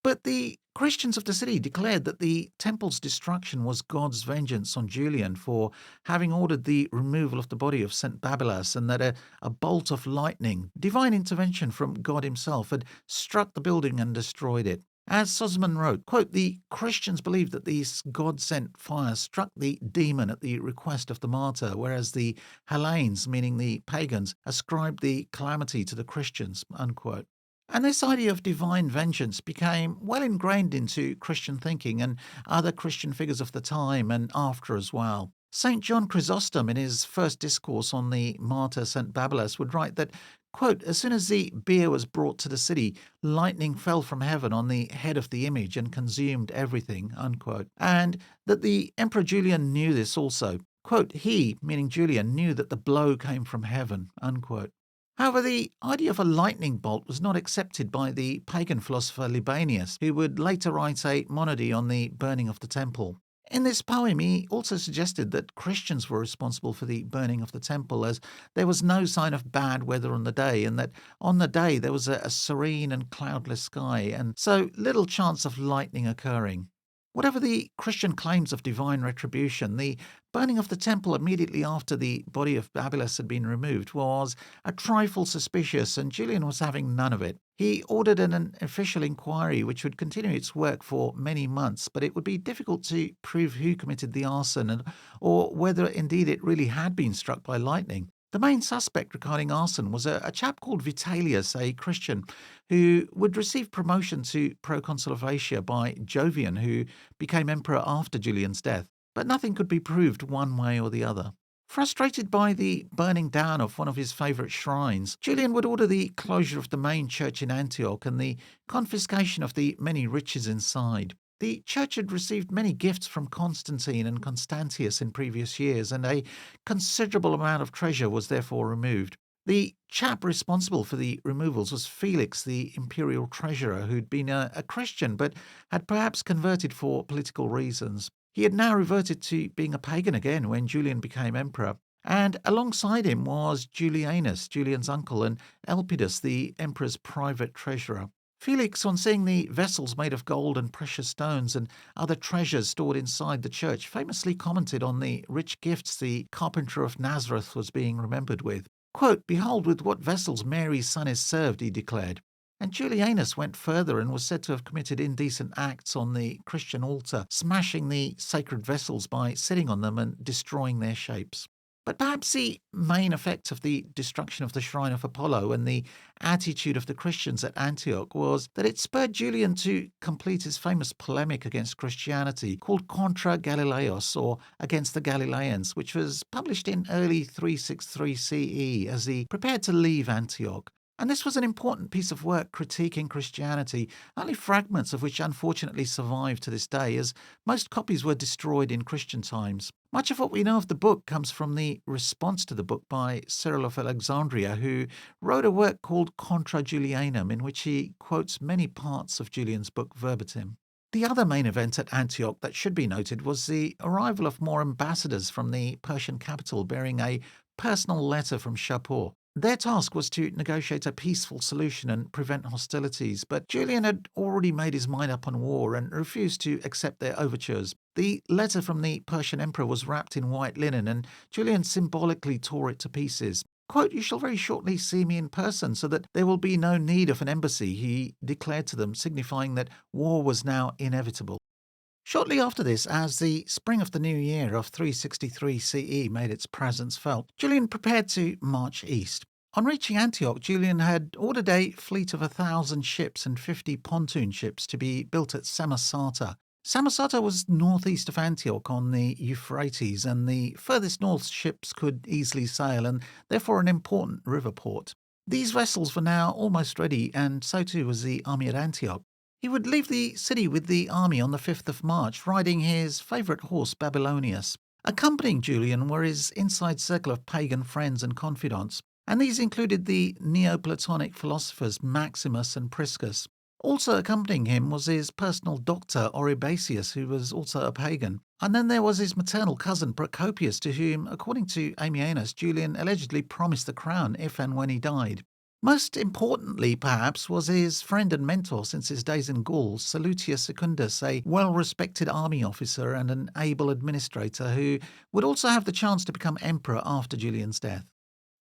But the Christians of the city declared that the temple's destruction was God's vengeance on Julian for having ordered the removal of the body of St. Babylas, and that a bolt of lightning, divine intervention from God himself, had struck the building and destroyed it. As Sosman wrote, quote, the Christians believed that this God-sent fire struck the demon at the request of the martyr, whereas the Hellenes, meaning the pagans, ascribed the calamity to the Christians, unquote. And this idea of divine vengeance became well ingrained into Christian thinking and other Christian figures of the time and after as well. St. John Chrysostom, in his first discourse on the martyr St. Babylas, would write that, quote, as soon as the bier was brought to the city, lightning fell from heaven on the head of the image and consumed everything, unquote. And that the Emperor Julian knew this also. Quote, he, meaning Julian, knew that the blow came from heaven, unquote. However, the idea of a lightning bolt was not accepted by the pagan philosopher Libanius, who would later write a monody on the burning of the temple. In this poem, he also suggested that Christians were responsible for the burning of the temple, as there was no sign of bad weather on the day, and that on the day there was a serene and cloudless sky, and so little chance of lightning occurring. Whatever the Christian claims of divine retribution, the burning of the temple immediately after the body of Babylas had been removed was a trifle suspicious, and Julian was having none of it. He ordered an official inquiry which would continue its work for many months, but it would be difficult to prove who committed the arson or whether indeed it really had been struck by lightning. The main suspect regarding arson was a chap called Vitellius, a Christian, who would receive promotion to proconsul of Asia by Jovian, who became emperor after Julian's death. But nothing could be proved one way or the other. Frustrated by the burning down of one of his favourite shrines, Julian would order the closure of the main church in Antioch and the confiscation of the many riches inside. The church had received many gifts from Constantine and Constantius in previous years, and a considerable amount of treasure was therefore removed. The chap responsible for the removals was Felix, the imperial treasurer, who'd been a Christian but had perhaps converted for political reasons. He had now reverted to being a pagan again when Julian became emperor, and alongside him was Julianus, Julian's uncle, and Elpidus, the emperor's private treasurer. Felix, on seeing the vessels made of gold and precious stones and other treasures stored inside the church, famously commented on the rich gifts the carpenter of Nazareth was being remembered with. Quote, behold with what vessels Mary's son is served, he declared. And Julianus went further and was said to have committed indecent acts on the Christian altar, smashing the sacred vessels by sitting on them and destroying their shapes. But perhaps the main effect of the destruction of the shrine of Apollo and the attitude of the Christians at Antioch was that it spurred Julian to complete his famous polemic against Christianity called Contra Galileos, or Against the Galileans, which was published in early 363 CE as he prepared to leave Antioch. And this was an important piece of work critiquing Christianity, only fragments of which unfortunately survive to this day, as most copies were destroyed in Christian times. Much of what we know of the book comes from the response to the book by Cyril of Alexandria, who wrote a work called Contra Julianum, in which he quotes many parts of Julian's book verbatim. The other main event at Antioch that should be noted was the arrival of more ambassadors from the Persian capital bearing a personal letter from Shapur. Their task was to negotiate a peaceful solution and prevent hostilities, but Julian had already made his mind up on war and refused to accept their overtures. The letter from the Persian emperor was wrapped in white linen, and Julian symbolically tore it to pieces. Quote, you shall very shortly see me in person, so that there will be no need of an embassy, he declared to them, signifying that war was now inevitable. Shortly after this, as the spring of the new year of 363 CE made its presence felt, Julian prepared to march east. On reaching Antioch, Julian had ordered a fleet of 1,000 ships and 50 pontoon ships to be built at Samosata, Samosata was northeast of Antioch on the Euphrates, and the furthest north ships could easily sail, and therefore an important river port. These vessels were now almost ready, and so too was the army at Antioch. He would leave the city with the army on the 5th of March, riding his favourite horse, Babylonius. Accompanying Julian were his inside circle of pagan friends and confidants, and these included the Neoplatonic philosophers Maximus and Priscus. Also accompanying him was his personal doctor Oribasius, who was also a pagan. And then there was his maternal cousin Procopius, to whom, according to Ammianus, Julian allegedly promised the crown if and when he died. Most importantly, perhaps, was his friend and mentor since his days in Gaul, Salutius Secundus, a well-respected army officer and an able administrator who would also have the chance to become emperor after Julian's death.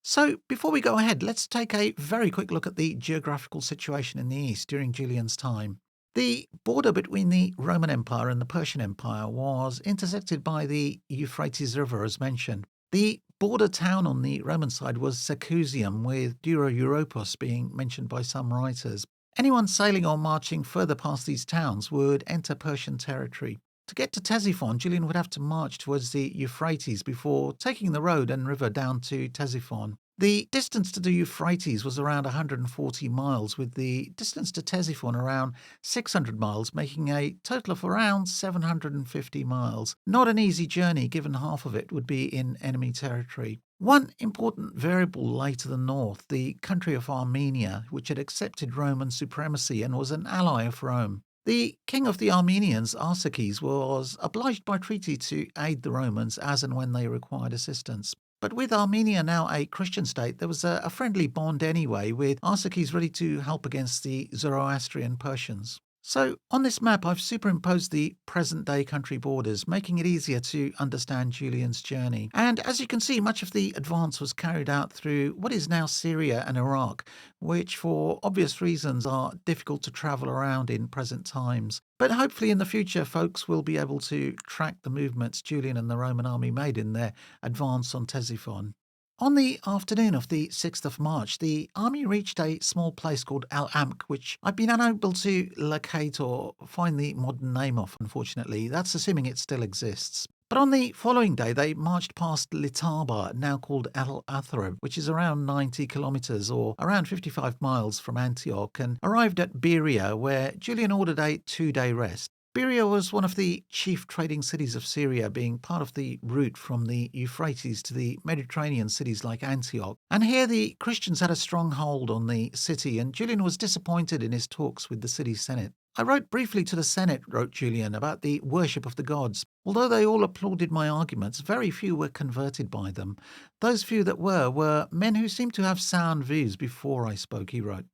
So, before we go ahead, let's take a very quick look at the geographical situation in the east during Julian's time. The border between the Roman Empire and the Persian Empire was intersected by the Euphrates River, as mentioned. The border town on the Roman side was Secusium, with Dura Europos being mentioned by some writers. Anyone sailing or marching further past these towns would enter Persian territory. To get to Ctesiphon, Julian would have to march towards the Euphrates before taking the road and river down to Ctesiphon. The distance to the Euphrates was around 140 miles, with the distance to Ctesiphon around 600 miles, making a total of around 750 miles. Not an easy journey, given half of it would be in enemy territory. One important variable lay to the north, the country of Armenia, which had accepted Roman supremacy and was an ally of Rome. The king of the Armenians, Arsaces, was obliged by treaty to aid the Romans as and when they required assistance. But with Armenia now a Christian state, there was a friendly bond anyway, with Arsaces ready to help against the Zoroastrian Persians. So on this map, I've superimposed the present-day country borders, making it easier to understand Julian's journey. And as you can see, much of the advance was carried out through what is now Syria and Iraq, which for obvious reasons are difficult to travel around in present times. But hopefully in the future, folks will be able to track the movements Julian and the Roman army made in their advance on Ctesiphon. On the afternoon of the 6th of March, the army reached a small place called Al-Amk, which I've been unable to locate or find the modern name of, unfortunately. That's assuming it still exists. But on the following day, they marched past Litaba, now called Al-Athrib, which is around 90 kilometres or around 55 miles from Antioch, and arrived at Beria, where Julian ordered a 2-day rest. Beria was one of the chief trading cities of Syria, being part of the route from the Euphrates to the Mediterranean cities like Antioch. And here the Christians had a strong hold on the city, and Julian was disappointed in his talks with the city senate. I wrote briefly to the Senate, wrote Julian, about the worship of the gods. Although they all applauded my arguments, very few were converted by them. Those few that were men who seemed to have sound views before I spoke, he wrote.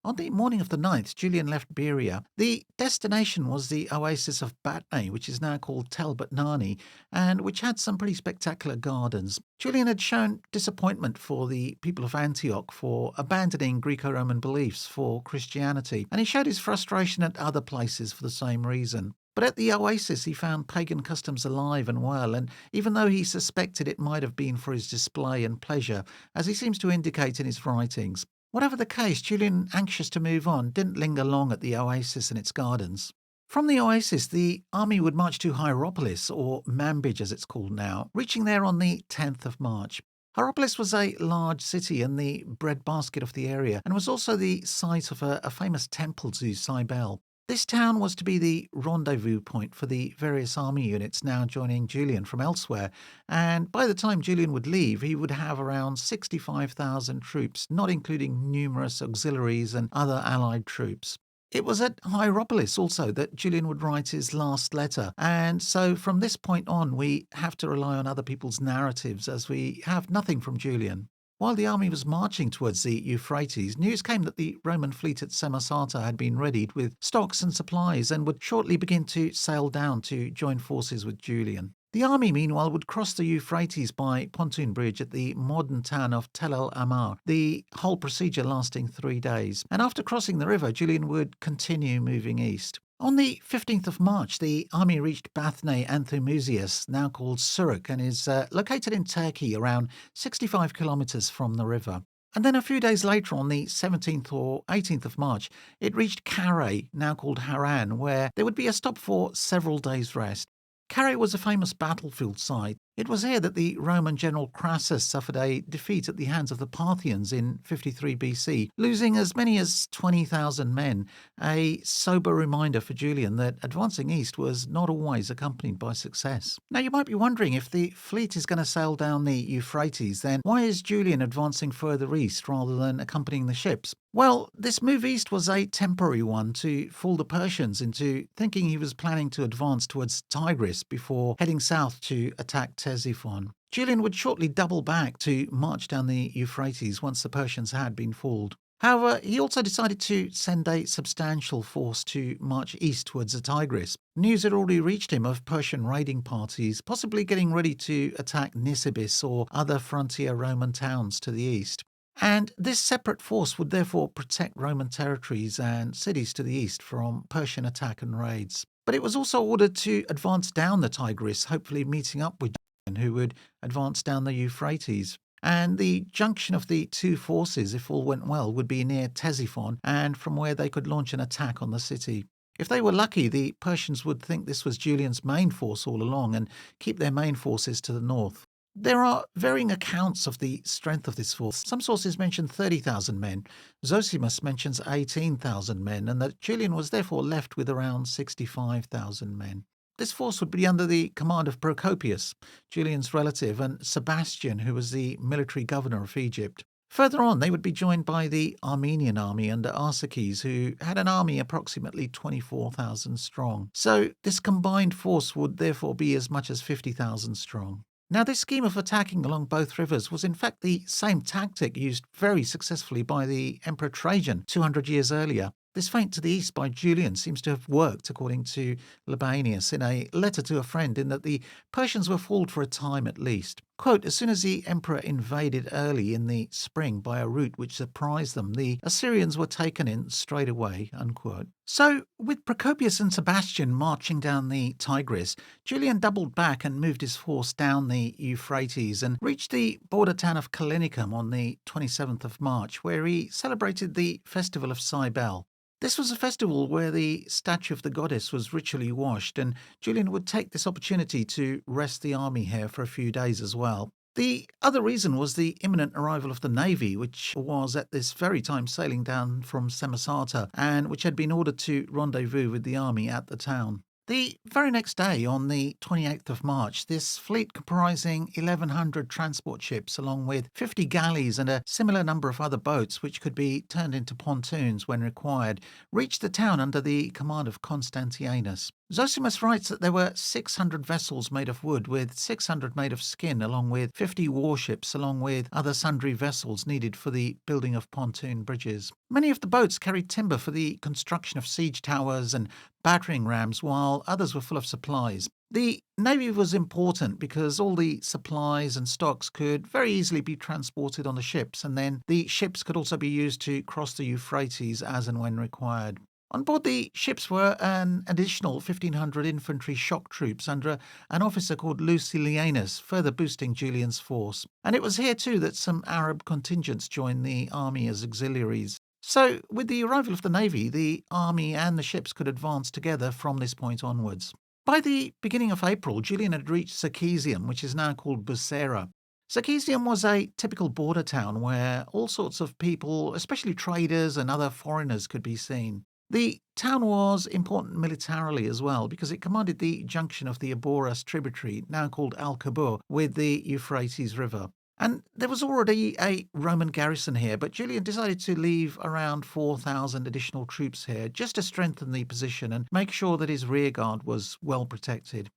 On the morning of the 9th, Julian left Beria. The destination was the oasis of Batneh, which is now called Tel Batnani, and which had some pretty spectacular gardens. Julian had shown disappointment for the people of Antioch for abandoning Greco-Roman beliefs for Christianity, and he showed his frustration at other places for the same reason. But at the oasis, he found pagan customs alive and well, and even though he suspected it might have been for his display and pleasure, as he seems to indicate in his writings. Whatever the case, Julian, anxious to move on, didn't linger long at the oasis and its gardens. From the oasis, the army would march to Hierapolis, or Manbij as it's called now, reaching there on the 10th of March. Hierapolis was a large city and the breadbasket of the area, and was also the site of a famous temple to Cybele. This town was to be the rendezvous point for the various army units now joining Julian from elsewhere, and by the time Julian would leave, he would have around 65,000 troops, not including numerous auxiliaries and other allied troops. It was at Hierapolis also that Julian would write his last letter, and so from this point on we have to rely on other people's narratives as we have nothing from Julian. While the army was marching towards the Euphrates, news came that the Roman fleet at Samosata had been readied with stocks and supplies and would shortly begin to sail down to join forces with Julian. The army, meanwhile, would cross the Euphrates by pontoon bridge at the modern town of Tel el Amar, the whole procedure lasting 3 days. And after crossing the river, Julian would continue moving east. On the 15th of March, the army reached Bathneh Anthemousias, now called Surik, and is located in Turkey, around 65 kilometres from the river. And then a few days later, on the 17th or 18th of March, it reached Carrhae, now called Haran, where there would be a stop for several days' rest. Carrhae was a famous battlefield site. It was here that the Roman general Crassus suffered a defeat at the hands of the Parthians in 53 BC, losing as many as 20,000 men, a sober reminder for Julian that advancing east was not always accompanied by success. Now you might be wondering, if the fleet is going to sail down the Euphrates, then why is Julian advancing further east rather than accompanying the ships? Well, this move east was a temporary one to fool the Persians into thinking he was planning to advance towards Tigris before heading south to attack Ctesiphon. Julian would shortly double back to march down the Euphrates once the Persians had been fooled. However, he also decided to send a substantial force to march east towards the Tigris. News had already reached him of Persian raiding parties, possibly getting ready to attack Nisibis or other frontier Roman towns to the east. And this separate force would therefore protect Roman territories and cities to the east from Persian attack and raids. But it was also ordered to advance down the Tigris, hopefully meeting up with Julian, who would advance down the Euphrates. And the junction of the two forces, if all went well, would be near Ctesiphon, and from where they could launch an attack on the city. If they were lucky, the Persians would think this was Julian's main force all along and keep their main forces to the north. There are varying accounts of the strength of this force. Some sources mention 30,000 men. Zosimus mentions 18,000 men, and that Julian was therefore left with around 65,000 men. This force would be under the command of Procopius, Julian's relative, and Sebastian, who was the military governor of Egypt. Further on, they would be joined by the Armenian army under Arsaces, who had an army approximately 24,000 strong. So this combined force would therefore be as much as 50,000 strong. Now, this scheme of attacking along both rivers was in fact the same tactic used very successfully by the Emperor Trajan 200 years earlier. This feint to the east by Julian seems to have worked, according to Libanius in a letter to a friend, in that the Persians were fooled for a time at least. Quote, as soon as the emperor invaded early in the spring by a route which surprised them, the Assyrians were taken in straight away, unquote. So, with Procopius and Sebastian marching down the Tigris, Julian doubled back and moved his force down the Euphrates and reached the border town of Callinicum on the 27th of March, where he celebrated the festival of Cybele. This was a festival where the statue of the goddess was ritually washed, and Julian would take this opportunity to rest the army here for a few days as well. The other reason was the imminent arrival of the navy, which was at this very time sailing down from Samosata, and which had been ordered to rendezvous with the army at the town. The very next day, on the 28th of March, this fleet comprising 1,100 transport ships along with 50 galleys and a similar number of other boats which could be turned into pontoons when required, reached the town under the command of Constantinian. Zosimus writes that there were 600 vessels made of wood, with 600 made of skin, along with 50 warships, along with other sundry vessels needed for the building of pontoon bridges. Many of the boats carried timber for the construction of siege towers and battering rams, while others were full of supplies. The navy was important because all the supplies and stocks could very easily be transported on the ships, and then the ships could also be used to cross the Euphrates as and when required. On board the ships were an additional 1,500 infantry shock troops under an officer called Lucilianus, further boosting Julian's force. And it was here too that some Arab contingents joined the army as auxiliaries. So, with the arrival of the navy, the army and the ships could advance together from this point onwards. By the beginning of April, Julian had reached Ctesiphon, which is now called Busera. Ctesiphon was a typical border town where all sorts of people, especially traders and other foreigners, could be seen. The town was important militarily as well because it commanded the junction of the Aboras tributary, now called Al-Kabur, with the Euphrates River. And there was already a Roman garrison here, but Julian decided to leave around 4,000 additional troops here just to strengthen the position and make sure that his rearguard was well protected.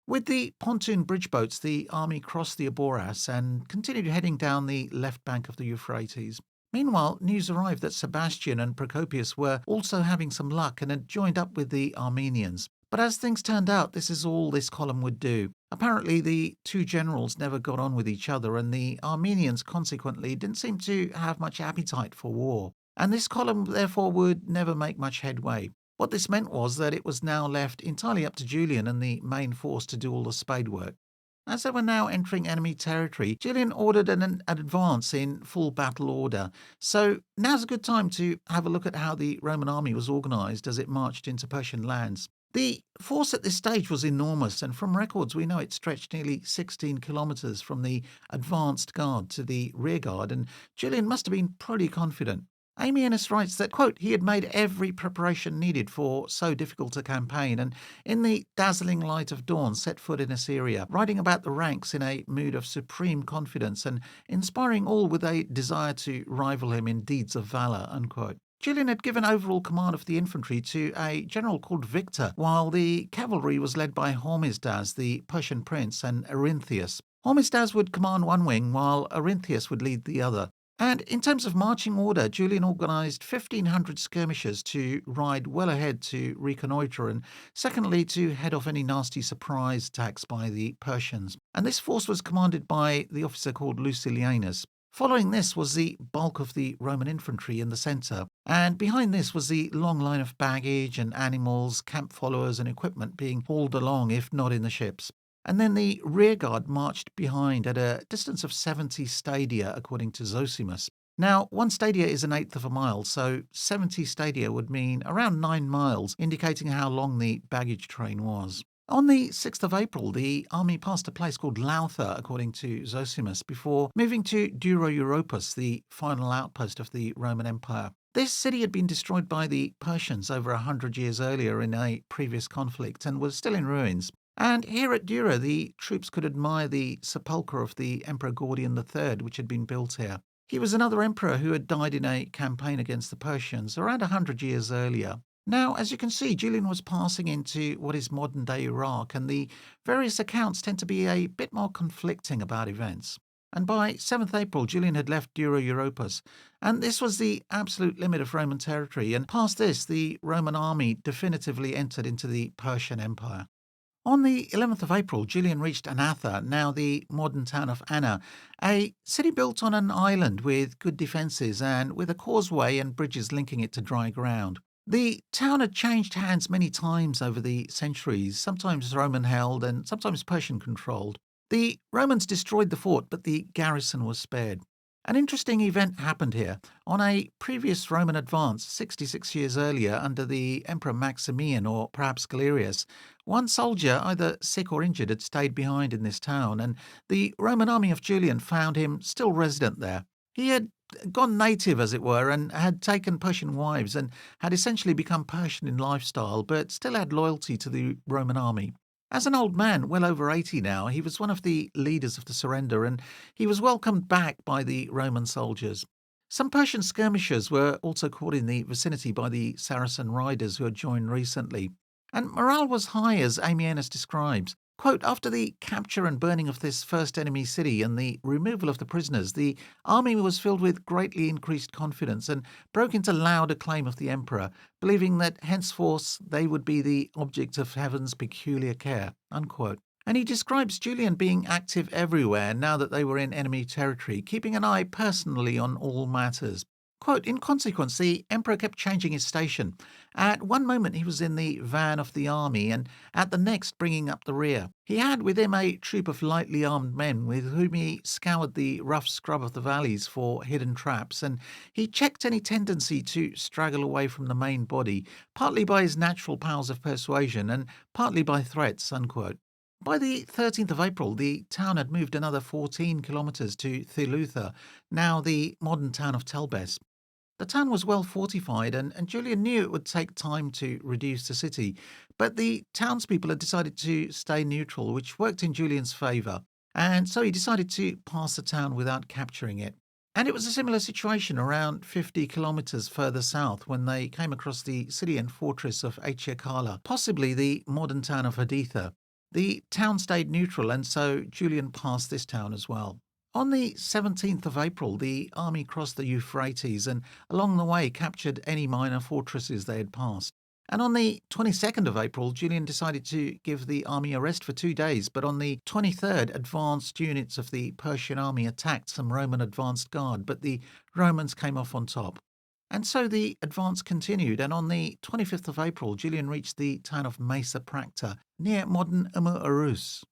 With the pontoon bridge boats, the army crossed the Aboras and continued heading down the left bank of the Euphrates. Meanwhile, news arrived that Sebastian and Procopius were also having some luck and had joined up with the Armenians. But as things turned out, this is all this column would do. Apparently, the two generals never got on with each other, and the Armenians consequently didn't seem to have much appetite for war. And this column, therefore, would never make much headway. What this meant was that it was now left entirely up to Julian and the main force to do all the spade work. As they were now entering enemy territory, Julian ordered an advance in full battle order. So now's a good time to have a look at how the Roman army was organised as it marched into Persian lands. The force at this stage was enormous, and from records we know it stretched nearly 16 kilometres from the advanced guard to the rear guard, and Julian must have been pretty confident. Ammianus writes that, quote, he had made every preparation needed for so difficult a campaign, and in the dazzling light of dawn set foot in Assyria, riding about the ranks in a mood of supreme confidence and inspiring all with a desire to rival him in deeds of valour, unquote. Julian had given overall command of the infantry to a general called Victor, while the cavalry was led by Hormisdas, the Persian prince, and Arinthius. Hormisdas would command one wing, while Arinthius would lead the other. And in terms of marching order, Julian organised 1,500 skirmishers to ride well ahead to reconnoitre, and secondly, to head off any nasty surprise attacks by the Persians. And this force was commanded by the officer called Lucilianus. Following this was the bulk of the Roman infantry in the centre, and behind this was the long line of baggage and animals, camp followers and equipment being hauled along, if not in the ships. And then the rearguard marched behind at a distance of 70 stadia, according to Zosimus. Now, one stadia is an eighth of a mile, so 70 stadia would mean around 9 miles, indicating how long the baggage train was. On the 6th of April, the army passed a place called Lautha, according to Zosimus, before moving to Duro-Europos, the final outpost of the Roman Empire. This city had been destroyed by the Persians over 100 years earlier in a previous conflict and was still in ruins. And here at Dura, the troops could admire the sepulchre of the Emperor Gordian III, which had been built here. He was another emperor who had died in a campaign against the Persians around 100 years earlier. Now, as you can see, Julian was passing into what is modern-day Iraq, and the various accounts tend to be a bit more conflicting about events. And by 7th April, Julian had left Duro-Europos, and this was the absolute limit of Roman territory, and past this, the Roman army definitively entered into the Persian Empire. On the 11th of April, Julian reached Anatha, now the modern town of Anna, a city built on an island with good defences and with a causeway and bridges linking it to dry ground. The town had changed hands many times over the centuries, sometimes Roman-held and sometimes Persian-controlled. The Romans destroyed the fort, but the garrison was spared. An interesting event happened here. On a previous Roman advance, 66 years earlier, under the Emperor Maximian or perhaps Galerius, one soldier, either sick or injured, had stayed behind in this town, and the Roman army of Julian found him still resident there. He had gone native, as it were, and had taken Persian wives and had essentially become Persian in lifestyle, but still had loyalty to the Roman army. As an old man, well over 80 now, he was one of the leaders of the surrender, and he was welcomed back by the Roman soldiers. Some Persian skirmishers were also caught in the vicinity by the Saracen riders who had joined recently. And morale was high, as Ammianus describes. Quote, after the capture and burning of this first enemy city and the removal of the prisoners, the army was filled with greatly increased confidence and broke into loud acclaim of the emperor, believing that henceforth they would be the object of heaven's peculiar care, unquote. And he describes Julian being active everywhere now that they were in enemy territory, keeping an eye personally on all matters. Quote, in consequence, the emperor kept changing his station. At one moment he was in the van of the army, and at the next bringing up the rear. He had with him a troop of lightly armed men with whom he scoured the rough scrub of the valleys for hidden traps, and he checked any tendency to straggle away from the main body, partly by his natural powers of persuasion and partly by threats, unquote. By the 13th of April, the town had moved another 14 kilometres to Thilutha, now the modern town of Telbes. The town was well fortified, and Julian knew it would take time to reduce the city, but the townspeople had decided to stay neutral, which worked in Julian's favour, and so he decided to pass the town without capturing it. And it was a similar situation around 50 kilometres further south when they came across the city and fortress of Achiacala, possibly the modern town of Haditha. The town stayed neutral, and so Julian passed this town as well. On the 17th of April, the army crossed the Euphrates and along the way captured any minor fortresses they had passed. And on the 22nd of April, Julian decided to give the army a rest for 2 days, but on the 23rd, advanced units of the Persian army attacked some Roman advanced guard, but the Romans came off on top. And so the advance continued, and on the 25th of April, Julian reached the town of Mesa Practa, near modern Amur Arus.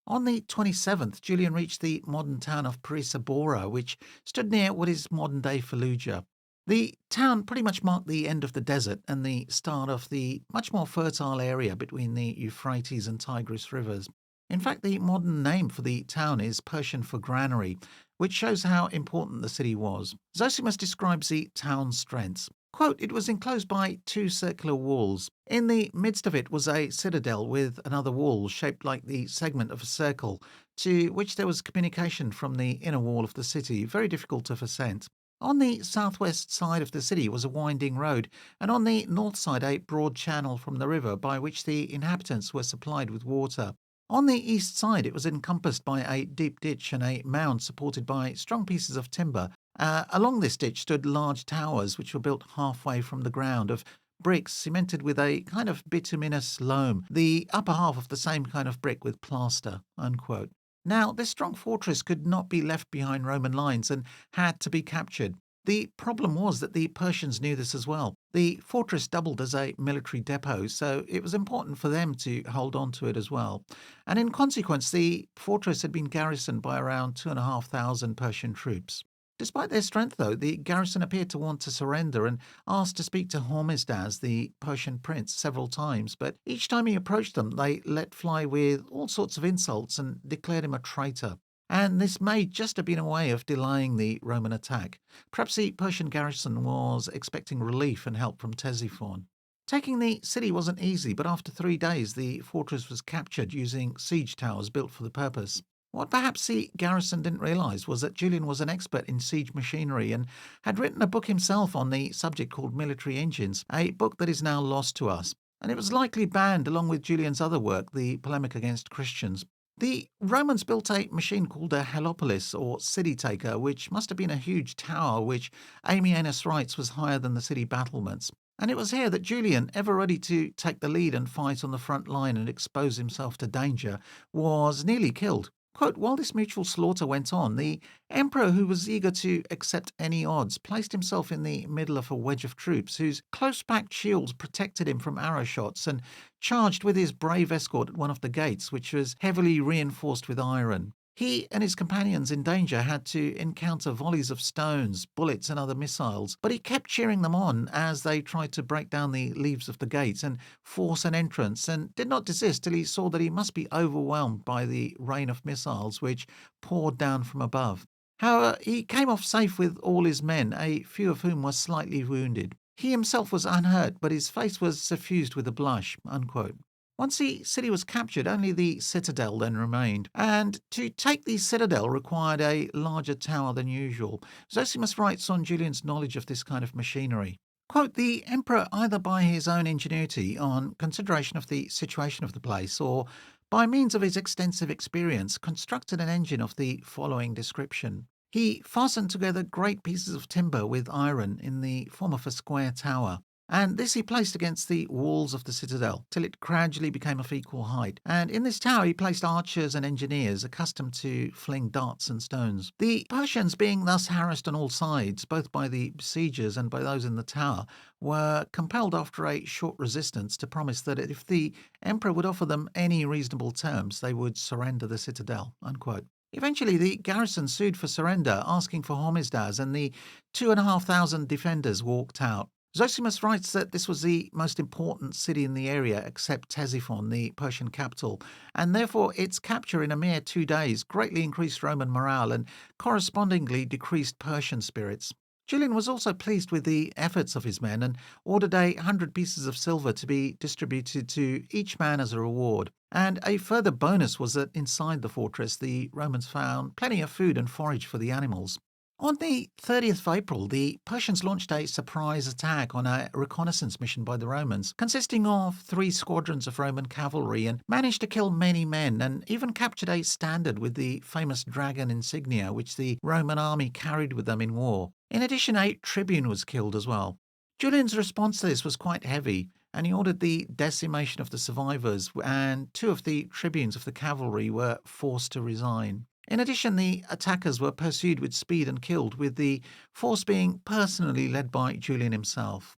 On the 27th, Julian reached the modern town of Pirisabora, which stood near what is modern-day Fallujah. The town pretty much marked the end of the desert and the start of the much more fertile area between the Euphrates and Tigris rivers. In fact, the modern name for the town is Persian for granary, which shows how important the city was. Zosimus describes the town's strengths. Quote, "It was enclosed by two circular walls. In the midst of it was a citadel with another wall shaped like the segment of a circle, to which there was communication from the inner wall of the city, very difficult of ascent. On the southwest side of the city was a winding road, and on the north side a broad channel from the river by which the inhabitants were supplied with water. On the east side it was encompassed by a deep ditch and a mound supported by strong pieces of timber. Along this ditch stood large towers which were built halfway from the ground of bricks cemented with a kind of bituminous loam, the upper half of the same kind of brick with plaster." Unquote. Now, this strong fortress could not be left behind Roman lines and had to be captured. The problem was that the Persians knew this as well. The fortress doubled as a military depot, so it was important for them to hold on to it as well. And in consequence, the fortress had been garrisoned by around 2,500 Persian troops. Despite their strength, though, the garrison appeared to want to surrender and asked to speak to Hormisdas, the Persian prince, several times, but each time he approached them, they let fly with all sorts of insults and declared him a traitor. And this may just have been a way of delaying the Roman attack. Perhaps the Persian garrison was expecting relief and help from Ctesiphon. Taking the city wasn't easy, but after 3 days the fortress was captured using siege towers built for the purpose. What perhaps the garrison didn't realise was that Julian was an expert in siege machinery and had written a book himself on the subject called Military Engines, a book that is now lost to us. And it was likely banned along with Julian's other work, the polemic against Christians. The Romans built a machine called a helepolis, or city taker, which must have been a huge tower which Ammianus writes was higher than the city battlements. And it was here that Julian, ever ready to take the lead and fight on the front line and expose himself to danger, was nearly killed. Quote, "While this mutual slaughter went on, the emperor, who was eager to accept any odds, placed himself in the middle of a wedge of troops whose close-packed shields protected him from arrow shots and charged with his brave escort at one of the gates, which was heavily reinforced with iron. He and his companions in danger had to encounter volleys of stones, bullets, and other missiles, but he kept cheering them on as they tried to break down the leaves of the gates and force an entrance, and did not desist till he saw that he must be overwhelmed by the rain of missiles which poured down from above. However, he came off safe with all his men, a few of whom were slightly wounded. He himself was unhurt, but his face was suffused with a blush." Unquote. Once the city was captured, only the citadel then remained, and to take the citadel required a larger tower than usual. Zosimus writes on Julian's knowledge of this kind of machinery. Quote, "The emperor, either by his own ingenuity, on consideration of the situation of the place, or by means of his extensive experience, constructed an engine of the following description. He fastened together great pieces of timber with iron in the form of a square tower, and this he placed against the walls of the citadel, till it gradually became of equal height. And in this tower he placed archers and engineers accustomed to fling darts and stones. The Persians, being thus harassed on all sides, both by the besiegers and by those in the tower, were compelled after a short resistance to promise that if the emperor would offer them any reasonable terms, they would surrender the citadel." Unquote. Eventually, the garrison sued for surrender, asking for Hormisdas, and the 2,500 defenders walked out. Zosimus writes that this was the most important city in the area except Ctesiphon, the Persian capital, and therefore its capture in a mere 2 days greatly increased Roman morale and correspondingly decreased Persian spirits. Julian was also pleased with the efforts of his men and ordered 100 pieces of silver to be distributed to each man as a reward. And a further bonus was that inside the fortress the Romans found plenty of food and forage for the animals. On the 30th of April, the Persians launched a surprise attack on a reconnaissance mission by the Romans, consisting of 3 squadrons of Roman cavalry, and managed to kill many men and even captured a standard with the famous dragon insignia which the Roman army carried with them in war. In addition, a tribune was killed as well. Julian's response to this was quite heavy, and he ordered the decimation of the survivors, and 2 of the tribunes of the cavalry were forced to resign. In addition, the attackers were pursued with speed and killed, with the force being personally led by Julian himself.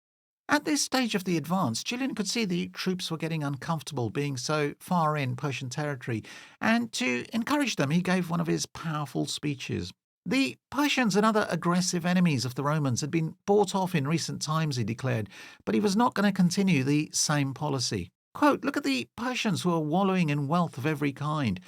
At this stage of the advance, Julian could see the troops were getting uncomfortable being so far in Persian territory, and to encourage them, he gave one of his powerful speeches. The Persians and other aggressive enemies of the Romans had been bought off in recent times, he declared, but he was not going to continue the same policy. Quote, "Look at the Persians who are wallowing in wealth of every kind.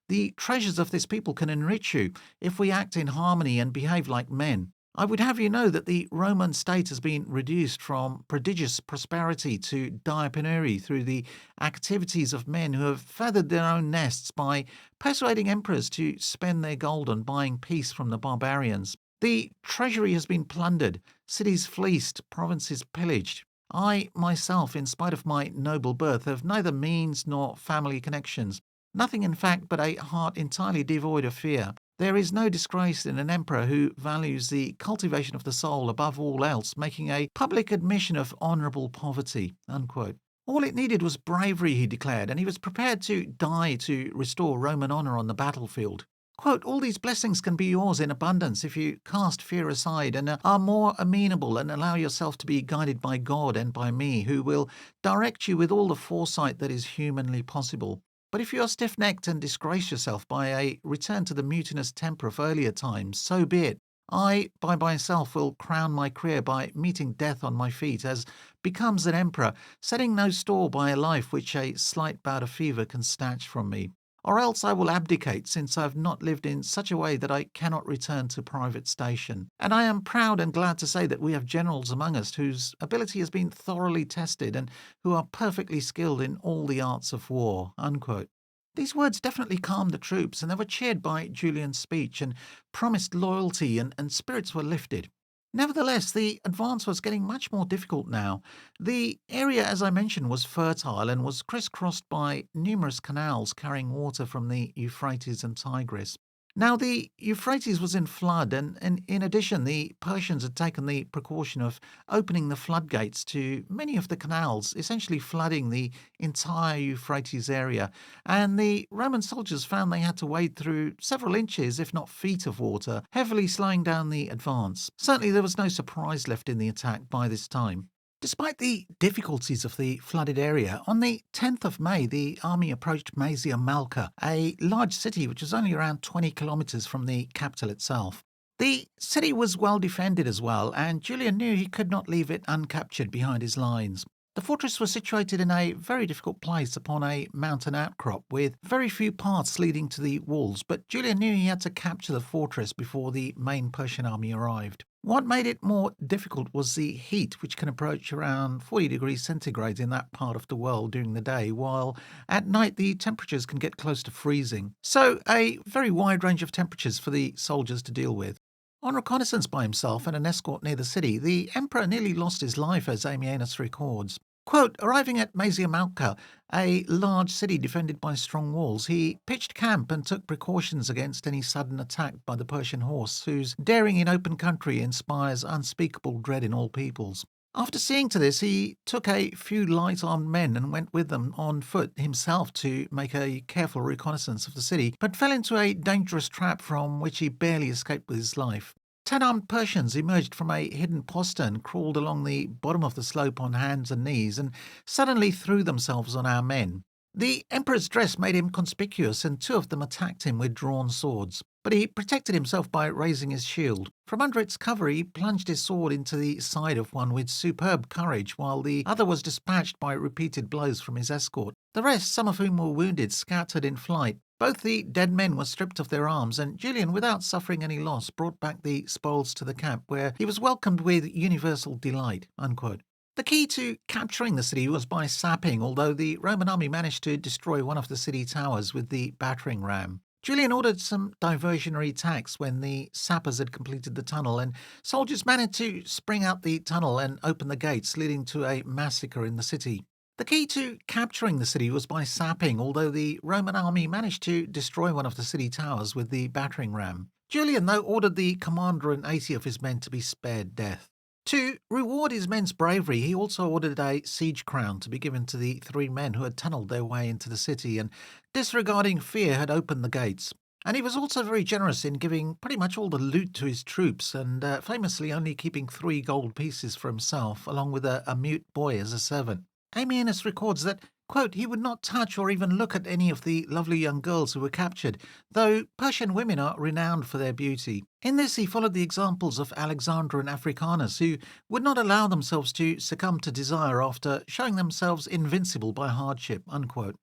The treasures of this people can enrich you if we act in harmony and behave like men. I would have you know that the Roman state has been reduced from prodigious prosperity to dire penury through the activities of men who have feathered their own nests by persuading emperors to spend their gold on buying peace from the barbarians. The treasury has been plundered, cities fleeced, provinces pillaged. I myself, in spite of my noble birth, have neither means nor family connections. Nothing, in fact, but a heart entirely devoid of fear. There is no disgrace in an emperor who values the cultivation of the soul above all else, making a public admission of honourable poverty." Unquote. All it needed was bravery, he declared, and he was prepared to die to restore Roman honour on the battlefield. Quote, "All these blessings can be yours in abundance if you cast fear aside and are more amenable and allow yourself to be guided by God and by me, who will direct you with all the foresight that is humanly possible. But if you are stiff-necked and disgrace yourself by a return to the mutinous temper of earlier times, so be it. I, by myself, will crown my career by meeting death on my feet, as becomes an emperor, setting no store by a life which a slight bout of fever can snatch from me. Or else I will abdicate, since I have not lived in such a way that I cannot return to private station. And I am proud and glad to say that we have generals among us whose ability has been thoroughly tested and who are perfectly skilled in all the arts of war." Unquote. These words definitely calmed the troops, and they were cheered by Julian's speech and promised loyalty, and spirits were lifted. Nevertheless, the advance was getting much more difficult now. The area, as I mentioned, was fertile and was crisscrossed by numerous canals carrying water from the Euphrates and Tigris. Now, the Euphrates was in flood, and in addition, the Persians had taken the precaution of opening the floodgates to many of the canals, essentially flooding the entire Euphrates area. And the Roman soldiers found they had to wade through several inches, if not feet, of water, heavily slowing down the advance. Certainly, there was no surprise left in the attack by this time. Despite the difficulties of the flooded area, on the 10th of May, the army approached Maiozamalcha, a large city which was only around 20 kilometres from the capital itself. The city was well defended as well, and Julian knew he could not leave it uncaptured behind his lines. The fortress was situated in a very difficult place upon a mountain outcrop with very few paths leading to the walls, but Julian knew he had to capture the fortress before the main Persian army arrived. What made it more difficult was the heat, which can approach around 40 degrees centigrade in that part of the world during the day, while at night the temperatures can get close to freezing. So a very wide range of temperatures for the soldiers to deal with. On reconnaissance by himself and an escort near the city, the emperor nearly lost his life, as Ammianus records. Quote, "Arriving at Maiozamalcha, a large city defended by strong walls, he pitched camp and took precautions against any sudden attack by the Persian horse, whose daring in open country inspires unspeakable dread in all peoples. After seeing to this, he took a few light-armed men and went with them on foot himself to make a careful reconnaissance of the city, but fell into a dangerous trap from which he barely escaped with his life. 10 armed Persians emerged from a hidden postern, crawled along the bottom of the slope on hands and knees, and suddenly threw themselves on our men. The emperor's dress made him conspicuous, and 2 of them attacked him with drawn swords. But he protected himself by raising his shield. From under its cover, he plunged his sword into the side of one with superb courage, while the other was dispatched by repeated blows from his escort. The rest, some of whom were wounded, scattered in flight. Both the dead men were stripped of their arms, and Julian, without suffering any loss, brought back the spoils to the camp, where he was welcomed with universal delight." Unquote. The key to capturing the city was by sapping, although the Roman army managed to destroy one of the city towers with the battering ram. Julian ordered some diversionary attacks when the sappers had completed the tunnel, and soldiers managed to spring out the tunnel and open the gates, leading to a massacre in the city. The key to capturing the city was by sapping, although the Roman army managed to destroy one of the city towers with the battering ram. Julian, though, ordered the commander and 80 of his men to be spared death. To reward his men's bravery, he also ordered a siege crown to be given to the 3 men who had tunnelled their way into the city and, disregarding fear, had opened the gates. And he was also very generous in giving pretty much all the loot to his troops and famously only keeping 3 gold pieces for himself, along with a mute boy as a servant. Ammianus records that, quote, he would not touch or even look at any of the lovely young girls who were captured, though Persian women are renowned for their beauty. In this, he followed the examples of Alexander and Africanus, who would not allow themselves to succumb to desire after showing themselves invincible by hardship, unquote.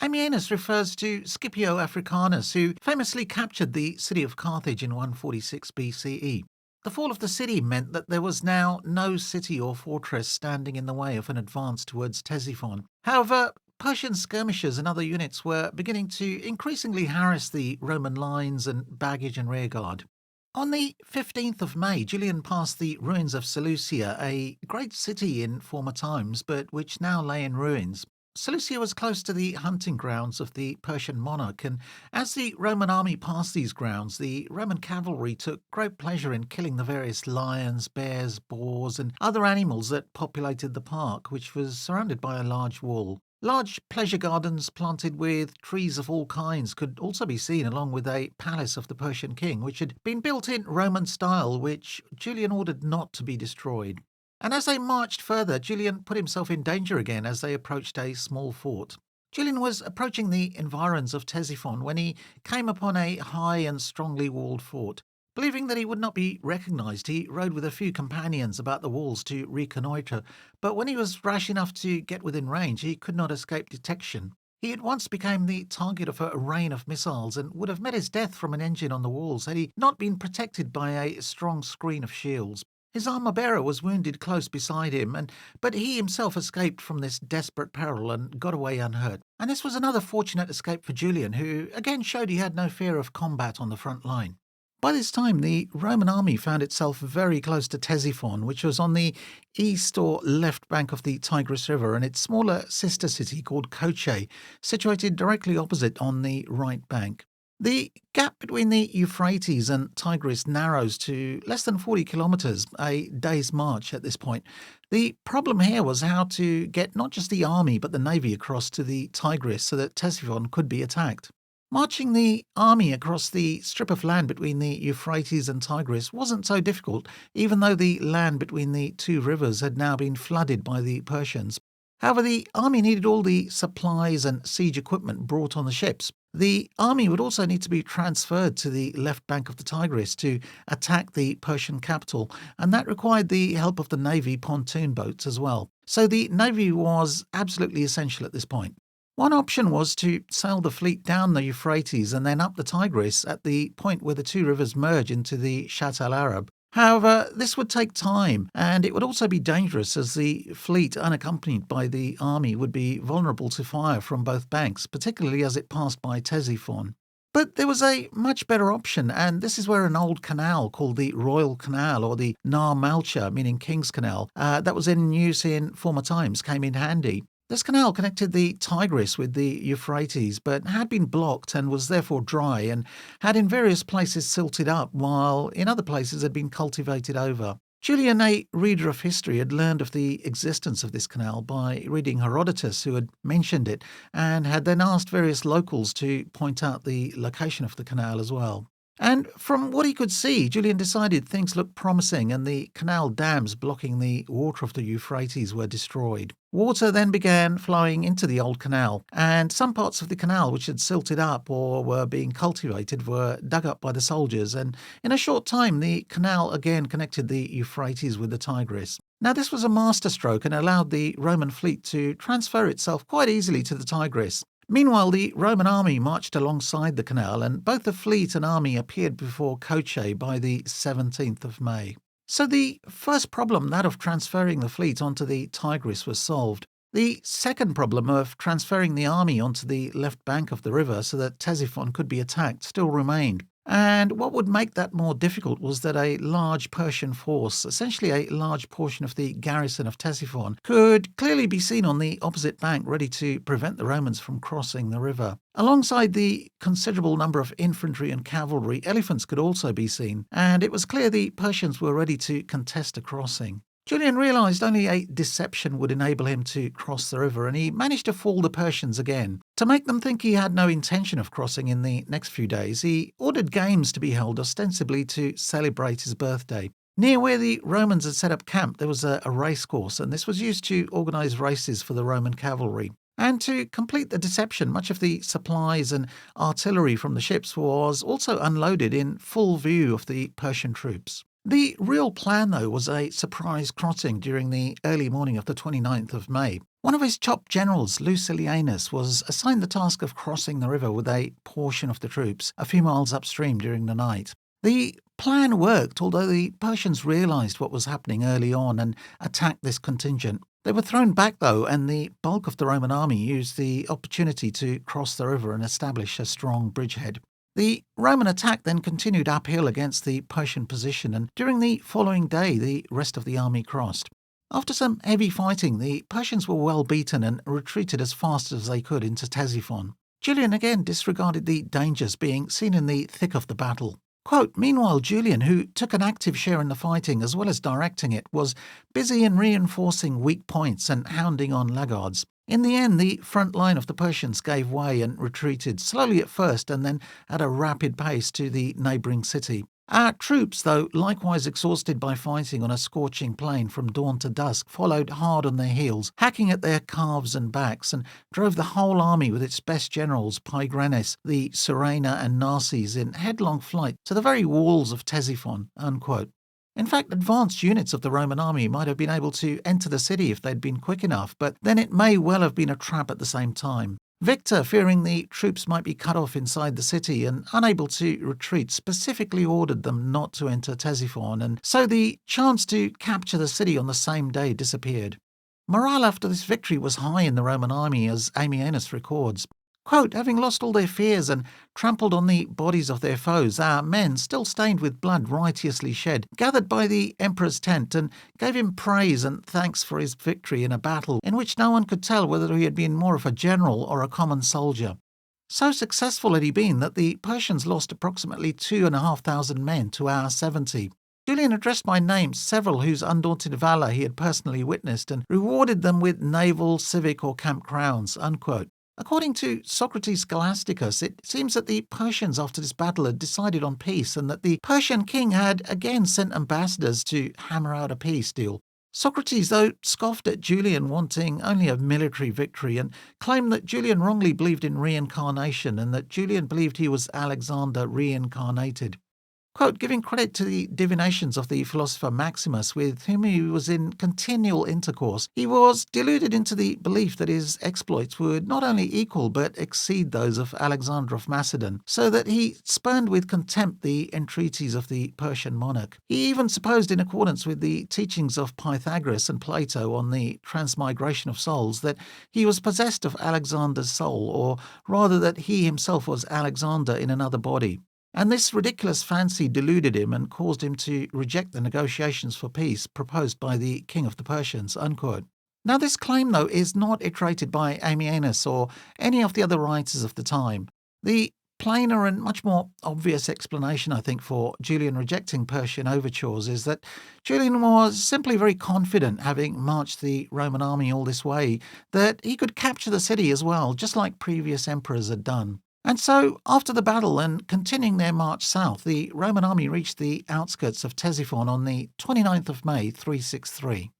Ammianus refers to Scipio Africanus, who famously captured the city of Carthage in 146 BCE. The fall of the city meant that there was now no city or fortress standing in the way of an advance towards Ctesiphon. However, Persian skirmishers and other units were beginning to increasingly harass the Roman lines and baggage and rearguard. On the 15th of May, Julian passed the ruins of Seleucia, a great city in former times, but which now lay in ruins. Seleucia was close to the hunting grounds of the Persian monarch, and as the Roman army passed these grounds, the Roman cavalry took great pleasure in killing the various lions, bears, boars, and other animals that populated the park, which was surrounded by a large wall. Large pleasure gardens planted with trees of all kinds could also be seen, along with a palace of the Persian king, which had been built in Roman style, which Julian ordered not to be destroyed. And as they marched further, Julian put himself in danger again as they approached a small fort. Julian was approaching the environs of Ctesiphon when he came upon a high and strongly walled fort. Believing that he would not be recognized, he rode with a few companions about the walls to reconnoitre, but when he was rash enough to get within range, he could not escape detection. He at once became the target of a rain of missiles and would have met his death from an engine on the walls had he not been protected by a strong screen of shields. His armour-bearer was wounded close beside him, but he himself escaped from this desperate peril and got away unhurt. And this was another fortunate escape for Julian, who again showed he had no fear of combat on the front line. By this time, the Roman army found itself very close to Ctesiphon, which was on the east or left bank of the Tigris River, and its smaller sister city called Koche, situated directly opposite on the right bank. The gap between the Euphrates and Tigris narrows to less than 40 kilometres, a day's march at this point. The problem here was how to get not just the army but the navy across to the Tigris so that Ctesiphon could be attacked. Marching the army across the strip of land between the Euphrates and Tigris wasn't so difficult, even though the land between the two rivers had now been flooded by the Persians. However, the army needed all the supplies and siege equipment brought on the ships. The army would also need to be transferred to the left bank of the Tigris to attack the Persian capital, and that required the help of the navy pontoon boats as well. So the navy was absolutely essential at this point. One option was to sail the fleet down the Euphrates and then up the Tigris at the point where the two rivers merge into the Shatt al-Arab. However, this would take time, and it would also be dangerous as the fleet, unaccompanied by the army, would be vulnerable to fire from both banks, particularly as it passed by Ctesiphon. But there was a much better option, and this is where an old canal called the Royal Canal, or the Nar-Malcha, meaning King's Canal, that was in use in former times, came in handy. This canal connected the Tigris with the Euphrates, but had been blocked and was therefore dry and had in various places silted up, while in other places had been cultivated over. Julian, a reader of history, had learned of the existence of this canal by reading Herodotus, who had mentioned it, and had then asked various locals to point out the location of the canal as well. And from what he could see, Julian decided things looked promising and the canal dams blocking the water of the Euphrates were destroyed. Water then began flowing into the old canal, and some parts of the canal which had silted up or were being cultivated were dug up by the soldiers, and in a short time the canal again connected the Euphrates with the Tigris. Now this was a masterstroke and allowed the Roman fleet to transfer itself quite easily to the Tigris. Meanwhile, the Roman army marched alongside the canal, and both the fleet and army appeared before Koche by the 17th of May. So the first problem, that of transferring the fleet onto the Tigris, was solved. The second problem of transferring the army onto the left bank of the river so that Ctesiphon could be attacked still remained. And what would make that more difficult was that a large Persian force, essentially a large portion of the garrison of Ctesiphon, could clearly be seen on the opposite bank ready to prevent the Romans from crossing the river. Alongside the considerable number of infantry and cavalry, elephants could also be seen, and it was clear the Persians were ready to contest a crossing. Julian realised only a deception would enable him to cross the river, and he managed to fool the Persians again. To make them think he had no intention of crossing in the next few days, he ordered games to be held ostensibly to celebrate his birthday. Near where the Romans had set up camp, there was a racecourse, and this was used to organise races for the Roman cavalry. And to complete the deception, much of the supplies and artillery from the ships was also unloaded in full view of the Persian troops. The real plan, though, was a surprise crossing during the early morning of the 29th of May. One of his top generals, Julianus, was assigned the task of crossing the river with a portion of the troops a few miles upstream during the night. The plan worked, although the Persians realised what was happening early on and attacked this contingent. They were thrown back, though, and the bulk of the Roman army used the opportunity to cross the river and establish a strong bridgehead. The Roman attack then continued uphill against the Persian position, and during the following day the rest of the army crossed. After some heavy fighting, the Persians were well beaten and retreated as fast as they could into Ctesiphon. Julian again disregarded the dangers, being seen in the thick of the battle. Quote, meanwhile, Julian, who took an active share in the fighting as well as directing it, was busy in reinforcing weak points and hounding on laggards. In the end, the front line of the Persians gave way and retreated, slowly at first and then at a rapid pace to the neighbouring city. Our troops, though likewise exhausted by fighting on a scorching plain from dawn to dusk, followed hard on their heels, hacking at their calves and backs, and drove the whole army with its best generals, Tigris, the Sirena and Narses, in headlong flight to the very walls of Ctesiphon. Unquote. In fact, advanced units of the Roman army might have been able to enter the city if they'd been quick enough, but then it may well have been a trap at the same time. Victor, fearing the troops might be cut off inside the city and unable to retreat, specifically ordered them not to enter Ctesiphon, and so the chance to capture the city on the same day disappeared. Morale after this victory was high in the Roman army, as Ammianus records. Quote, having lost all their fears and trampled on the bodies of their foes, our men, still stained with blood righteously shed, gathered by the emperor's tent and gave him praise and thanks for his victory in a battle in which no one could tell whether he had been more of a general or a common soldier. So successful had he been that the Persians lost approximately 2,500 men to our 70. Julian addressed by name several whose undaunted valour he had personally witnessed and rewarded them with naval, civic or camp crowns. Unquote. According to Socrates Scholasticus, it seems that the Persians after this battle had decided on peace and that the Persian king had again sent ambassadors to hammer out a peace deal. Socrates, though, scoffed at Julian wanting only a military victory and claimed that Julian wrongly believed in reincarnation and that Julian believed he was Alexander reincarnated. Quote, giving credit to the divinations of the philosopher Maximus, with whom he was in continual intercourse, he was deluded into the belief that his exploits would not only equal but exceed those of Alexander of Macedon, so that he spurned with contempt the entreaties of the Persian monarch. He even supposed, in accordance with the teachings of Pythagoras and Plato on the transmigration of souls, that he was possessed of Alexander's soul, or rather that he himself was Alexander in another body. And this ridiculous fancy deluded him and caused him to reject the negotiations for peace proposed by the king of the Persians. Unquote. Now this claim, though, is not iterated by Ammianus or any of the other writers of the time. The plainer and much more obvious explanation, I think, for Julian rejecting Persian overtures is that Julian was simply very confident, having marched the Roman army all this way, that he could capture the city as well, just like previous emperors had done. And so, after the battle and continuing their march south, the Roman army reached the outskirts of Ctesiphon on the 29th of May, 363.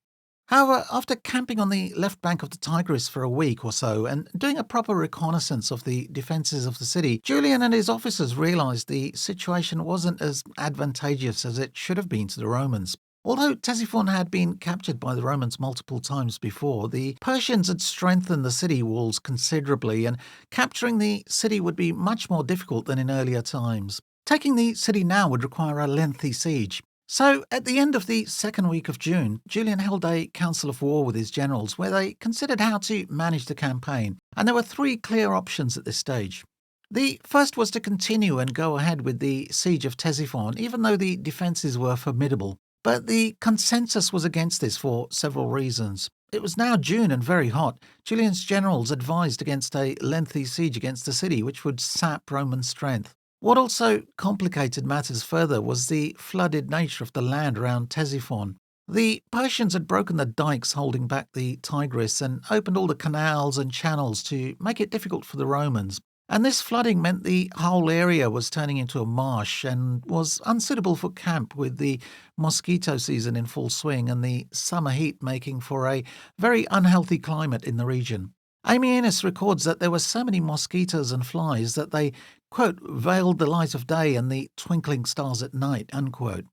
However, after camping on the left bank of the Tigris for a week or so and doing a proper reconnaissance of the defences of the city, Julian and his officers realised the situation wasn't as advantageous as it should have been to the Romans. Although Ctesiphon had been captured by the Romans multiple times before, the Persians had strengthened the city walls considerably, and capturing the city would be much more difficult than in earlier times. Taking the city now would require a lengthy siege. So, at the end of the second week of June, Julian held a council of war with his generals where they considered how to manage the campaign, and there were three clear options at this stage. The first was to continue and go ahead with the siege of Ctesiphon, even though the defences were formidable. But the consensus was against this for several reasons. It was now June and very hot. Julian's generals advised against a lengthy siege against the city, which would sap Roman strength. What also complicated matters further was the flooded nature of the land around Ctesiphon. The Persians had broken the dikes holding back the Tigris and opened all the canals and channels to make it difficult for the Romans. And this flooding meant the whole area was turning into a marsh and was unsuitable for camp, with the mosquito season in full swing and the summer heat making for a very unhealthy climate in the region. Ammianus records that there were so many mosquitoes and flies that they, quote, veiled the light of day and the twinkling stars at night, unquote.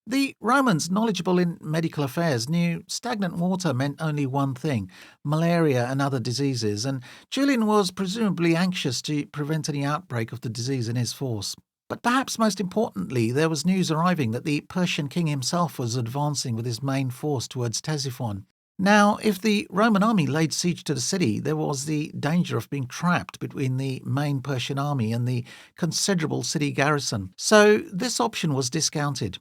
The Romans, knowledgeable in medical affairs, knew stagnant water meant only one thing: malaria and other diseases, and Julian was presumably anxious to prevent any outbreak of the disease in his force. But perhaps most importantly, there was news arriving that the Persian king himself was advancing with his main force towards Ctesiphon. Now, if the Roman army laid siege to the city, there was the danger of being trapped between the main Persian army and the considerable city garrison, so this option was discounted.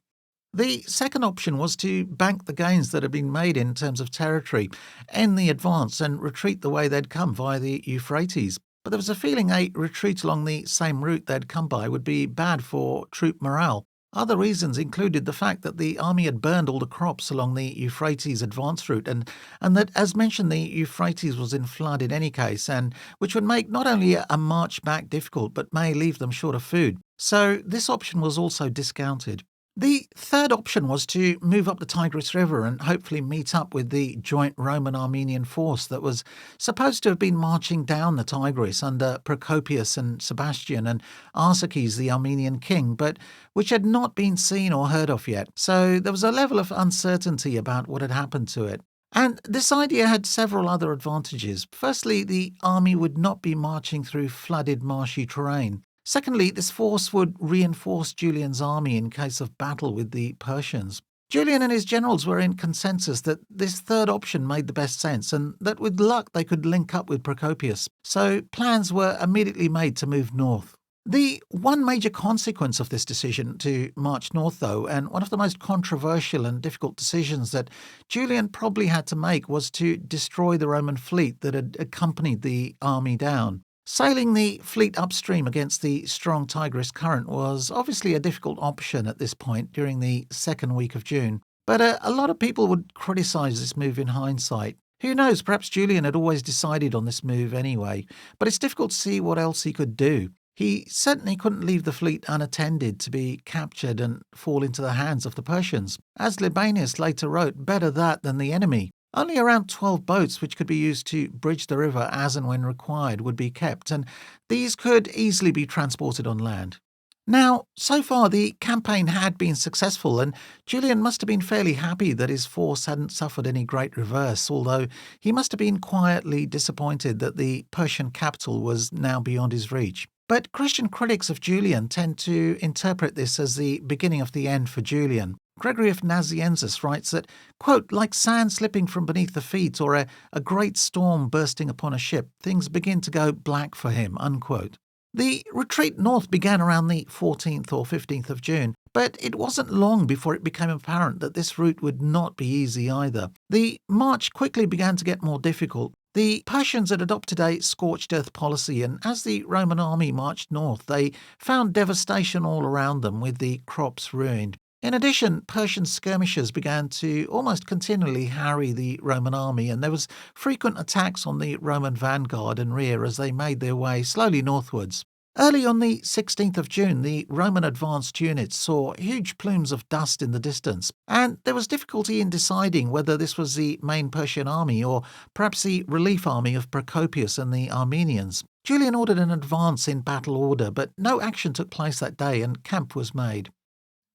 The second option was to bank the gains that had been made in terms of territory, end the advance, and retreat the way they'd come via the Euphrates. But there was a feeling a retreat along the same route they'd come by would be bad for troop morale. Other reasons included the fact that the army had burned all the crops along the Euphrates advance route, and that, as mentioned, the Euphrates was in flood in any case, and which would make not only a march back difficult, but may leave them short of food. So this option was also discounted. The third option was to move up the Tigris River and hopefully meet up with the joint Roman-Armenian force that was supposed to have been marching down the Tigris under Procopius and Sebastian and Arsaces, the Armenian king, but which had not been seen or heard of yet. So there was a level of uncertainty about what had happened to it. And this idea had several other advantages. Firstly, the army would not be marching through flooded, marshy terrain. Secondly, this force would reinforce Julian's army in case of battle with the Persians. Julian and his generals were in consensus that this third option made the best sense, and that with luck they could link up with Procopius. So plans were immediately made to move north. The one major consequence of this decision to march north, though, and one of the most controversial and difficult decisions that Julian probably had to make, was to destroy the Roman fleet that had accompanied the army down. Sailing the fleet upstream against the strong Tigris current was obviously a difficult option at this point during the second week of June, but a lot of people would criticise this move in hindsight. Who knows, perhaps Julian had always decided on this move anyway, but it's difficult to see what else he could do. He certainly couldn't leave the fleet unattended to be captured and fall into the hands of the Persians. As Libanius later wrote, better that than the enemy. Only around 12 boats, which could be used to bridge the river as and when required, would be kept, and these could easily be transported on land. Now, so far the campaign had been successful, and Julian must have been fairly happy that his force hadn't suffered any great reverse, although he must have been quietly disappointed that the Persian capital was now beyond his reach. But Christian critics of Julian tend to interpret this as the beginning of the end for Julian. Gregory of Nazianzus writes that, quote, like sand slipping from beneath the feet or a great storm bursting upon a ship, things begin to go black for him, unquote. The retreat north began around the 14th or 15th of June, but it wasn't long before it became apparent that this route would not be easy either. The march quickly began to get more difficult. The Persians had adopted a scorched earth policy, and as the Roman army marched north, they found devastation all around them, with the crops ruined. In addition, Persian skirmishers began to almost continually harry the Roman army, and there was frequent attacks on the Roman vanguard and rear as they made their way slowly northwards. Early on the 16th of June, the Roman advanced units saw huge plumes of dust in the distance, and there was difficulty in deciding whether this was the main Persian army or perhaps the relief army of Procopius and the Armenians. Julian ordered an advance in battle order, but no action took place that day, and camp was made.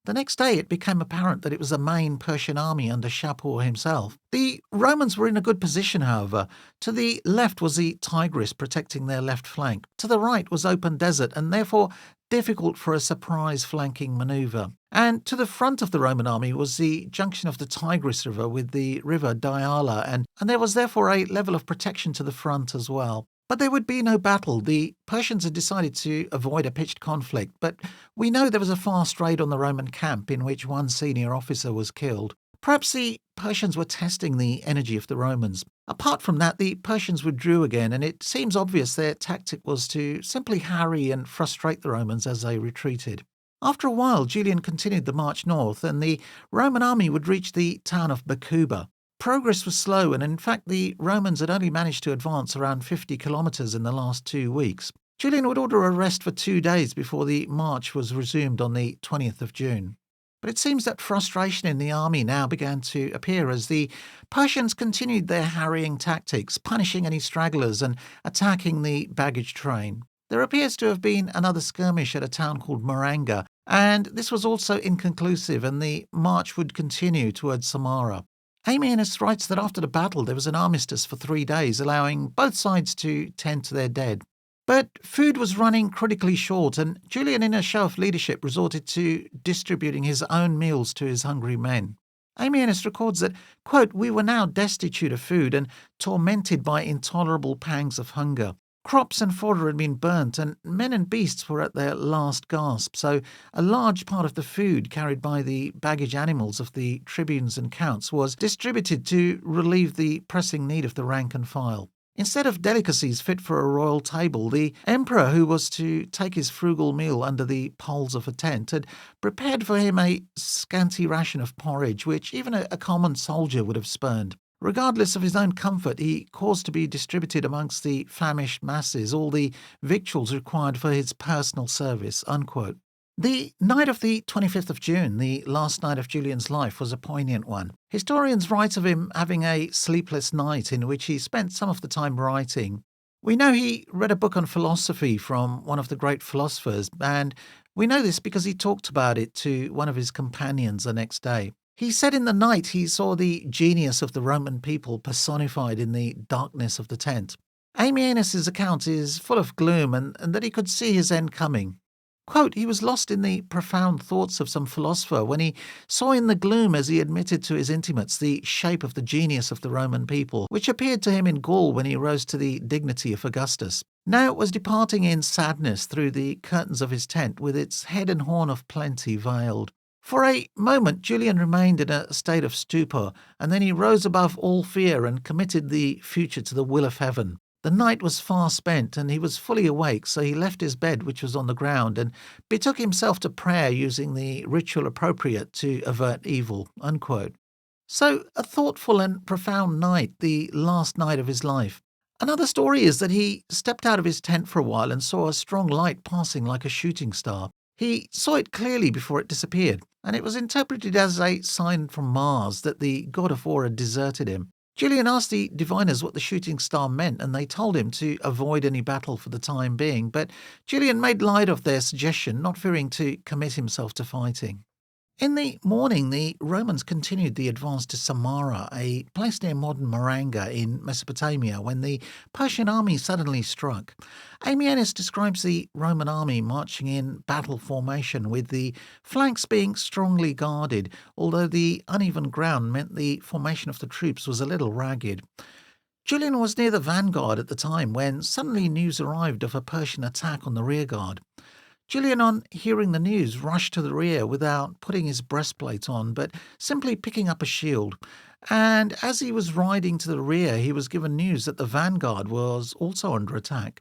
The next day it became apparent that it was the main Persian army under Shapur himself. The Romans were in a good position, however. To the left was the Tigris protecting their left flank. To the right was open desert and therefore difficult for a surprise flanking manoeuvre. And to the front of the Roman army was the junction of the Tigris River with the river Diala, and there was therefore a level of protection to the front as well. But there would be no battle. The Persians had decided to avoid a pitched conflict, but we know there was a fast raid on the Roman camp in which one senior officer was killed. Perhaps the Persians were testing the energy of the Romans. Apart from that, the Persians withdrew again, and it seems obvious their tactic was to simply harry and frustrate the Romans as they retreated. After a while, Julian continued the march north, and the Roman army would reach the town of Bacuba. Progress was slow, and in fact the Romans had only managed to advance around 50 kilometres in the last 2 weeks. Julian would order a rest for 2 days before the march was resumed on the 20th of June. But it seems that frustration in the army now began to appear as the Persians continued their harrying tactics, punishing any stragglers and attacking the baggage train. There appears to have been another skirmish at a town called Maranga, and this was also inconclusive, and the march would continue towards Samara. Ammianus writes that after the battle there was an armistice for 3 days, allowing both sides to tend to their dead. But food was running critically short, and Julian, in a show of leadership, resorted to distributing his own meals to his hungry men. Ammianus records that, quote, "We were now destitute of food and tormented by intolerable pangs of hunger. Crops and fodder had been burnt, and men and beasts were at their last gasp, so a large part of the food carried by the baggage animals of the tribunes and counts was distributed to relieve the pressing need of the rank and file. Instead of delicacies fit for a royal table, the emperor, who was to take his frugal meal under the poles of a tent, had prepared for him a scanty ration of porridge, which even a common soldier would have spurned. Regardless of his own comfort, he caused to be distributed amongst the famished masses all the victuals required for his personal service." Unquote. The night of the 25th of June, the last night of Julian's life, was a poignant one. Historians write of him having a sleepless night in which he spent some of the time writing. We know he read a book on philosophy from one of the great philosophers, and we know this because he talked about it to one of his companions the next day. He said in the night he saw the genius of the Roman people personified in the darkness of the tent. Ammianus's account is full of gloom and that he could see his end coming. Quote, "He was lost in the profound thoughts of some philosopher when he saw in the gloom, as he admitted to his intimates, the shape of the genius of the Roman people, which appeared to him in Gaul when he rose to the dignity of Augustus. Now it was departing in sadness through the curtains of his tent, with its head and horn of plenty veiled. For a moment Julian remained in a state of stupor, and then he rose above all fear and committed the future to the will of heaven. The night was far spent, and he was fully awake, so he left his bed, which was on the ground, and betook himself to prayer using the ritual appropriate to avert evil." Unquote. So, a thoughtful and profound night, the last night of his life. Another story is that he stepped out of his tent for a while and saw a strong light passing like a shooting star. He saw it clearly before it disappeared, and it was interpreted as a sign from Mars that the god of war had deserted him. Julian asked the diviners what the shooting star meant, and they told him to avoid any battle for the time being, but Julian made light of their suggestion, not fearing to commit himself to fighting. In the morning, the Romans continued the advance to Samara, a place near modern Maranga in Mesopotamia, when the Persian army suddenly struck. Ammianus describes the Roman army marching in battle formation, with the flanks being strongly guarded, although the uneven ground meant the formation of the troops was a little ragged. Julian was near the vanguard at the time when suddenly news arrived of a Persian attack on the rearguard. Julian, on hearing the news, rushed to the rear without putting his breastplate on, but simply picking up a shield. And as he was riding to the rear, he was given news that the vanguard was also under attack.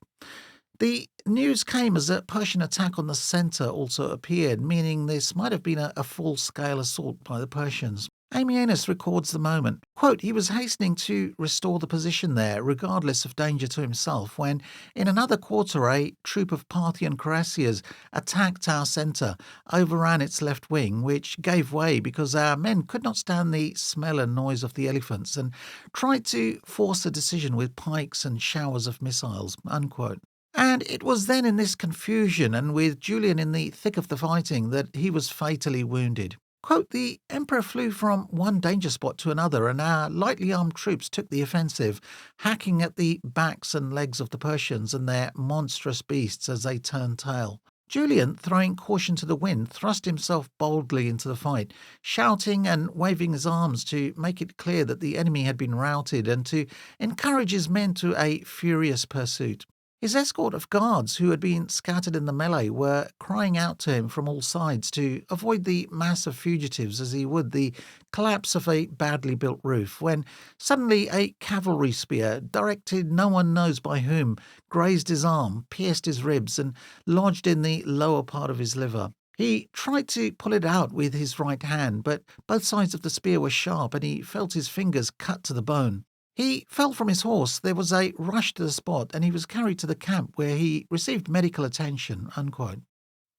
The news came as a Persian attack on the centre also appeared, meaning this might have been a full-scale assault by the Persians. Ammianus records the moment. Quote, "He was hastening to restore the position there, regardless of danger to himself, when in another quarter a troop of Parthian cuirassiers attacked our centre, overran its left wing, which gave way because our men could not stand the smell and noise of the elephants, and tried to force a decision with pikes and showers of missiles." Unquote. And it was then in this confusion, and with Julian in the thick of the fighting, that he was fatally wounded. Quote, "The emperor flew from one danger spot to another, and our lightly armed troops took the offensive, hacking at the backs and legs of the Persians and their monstrous beasts as they turned tail. Julian, throwing caution to the wind, thrust himself boldly into the fight, shouting and waving his arms to make it clear that the enemy had been routed and to encourage his men to a furious pursuit. His escort of guards, who had been scattered in the melee, were crying out to him from all sides to avoid the mass of fugitives as he would the collapse of a badly built roof, when suddenly a cavalry spear, directed no one knows by whom, grazed his arm, pierced his ribs, and lodged in the lower part of his liver. He tried to pull it out with his right hand, but both sides of the spear were sharp and he felt his fingers cut to the bone. He fell from his horse, there was a rush to the spot, and he was carried to the camp where he received medical attention. Unquote.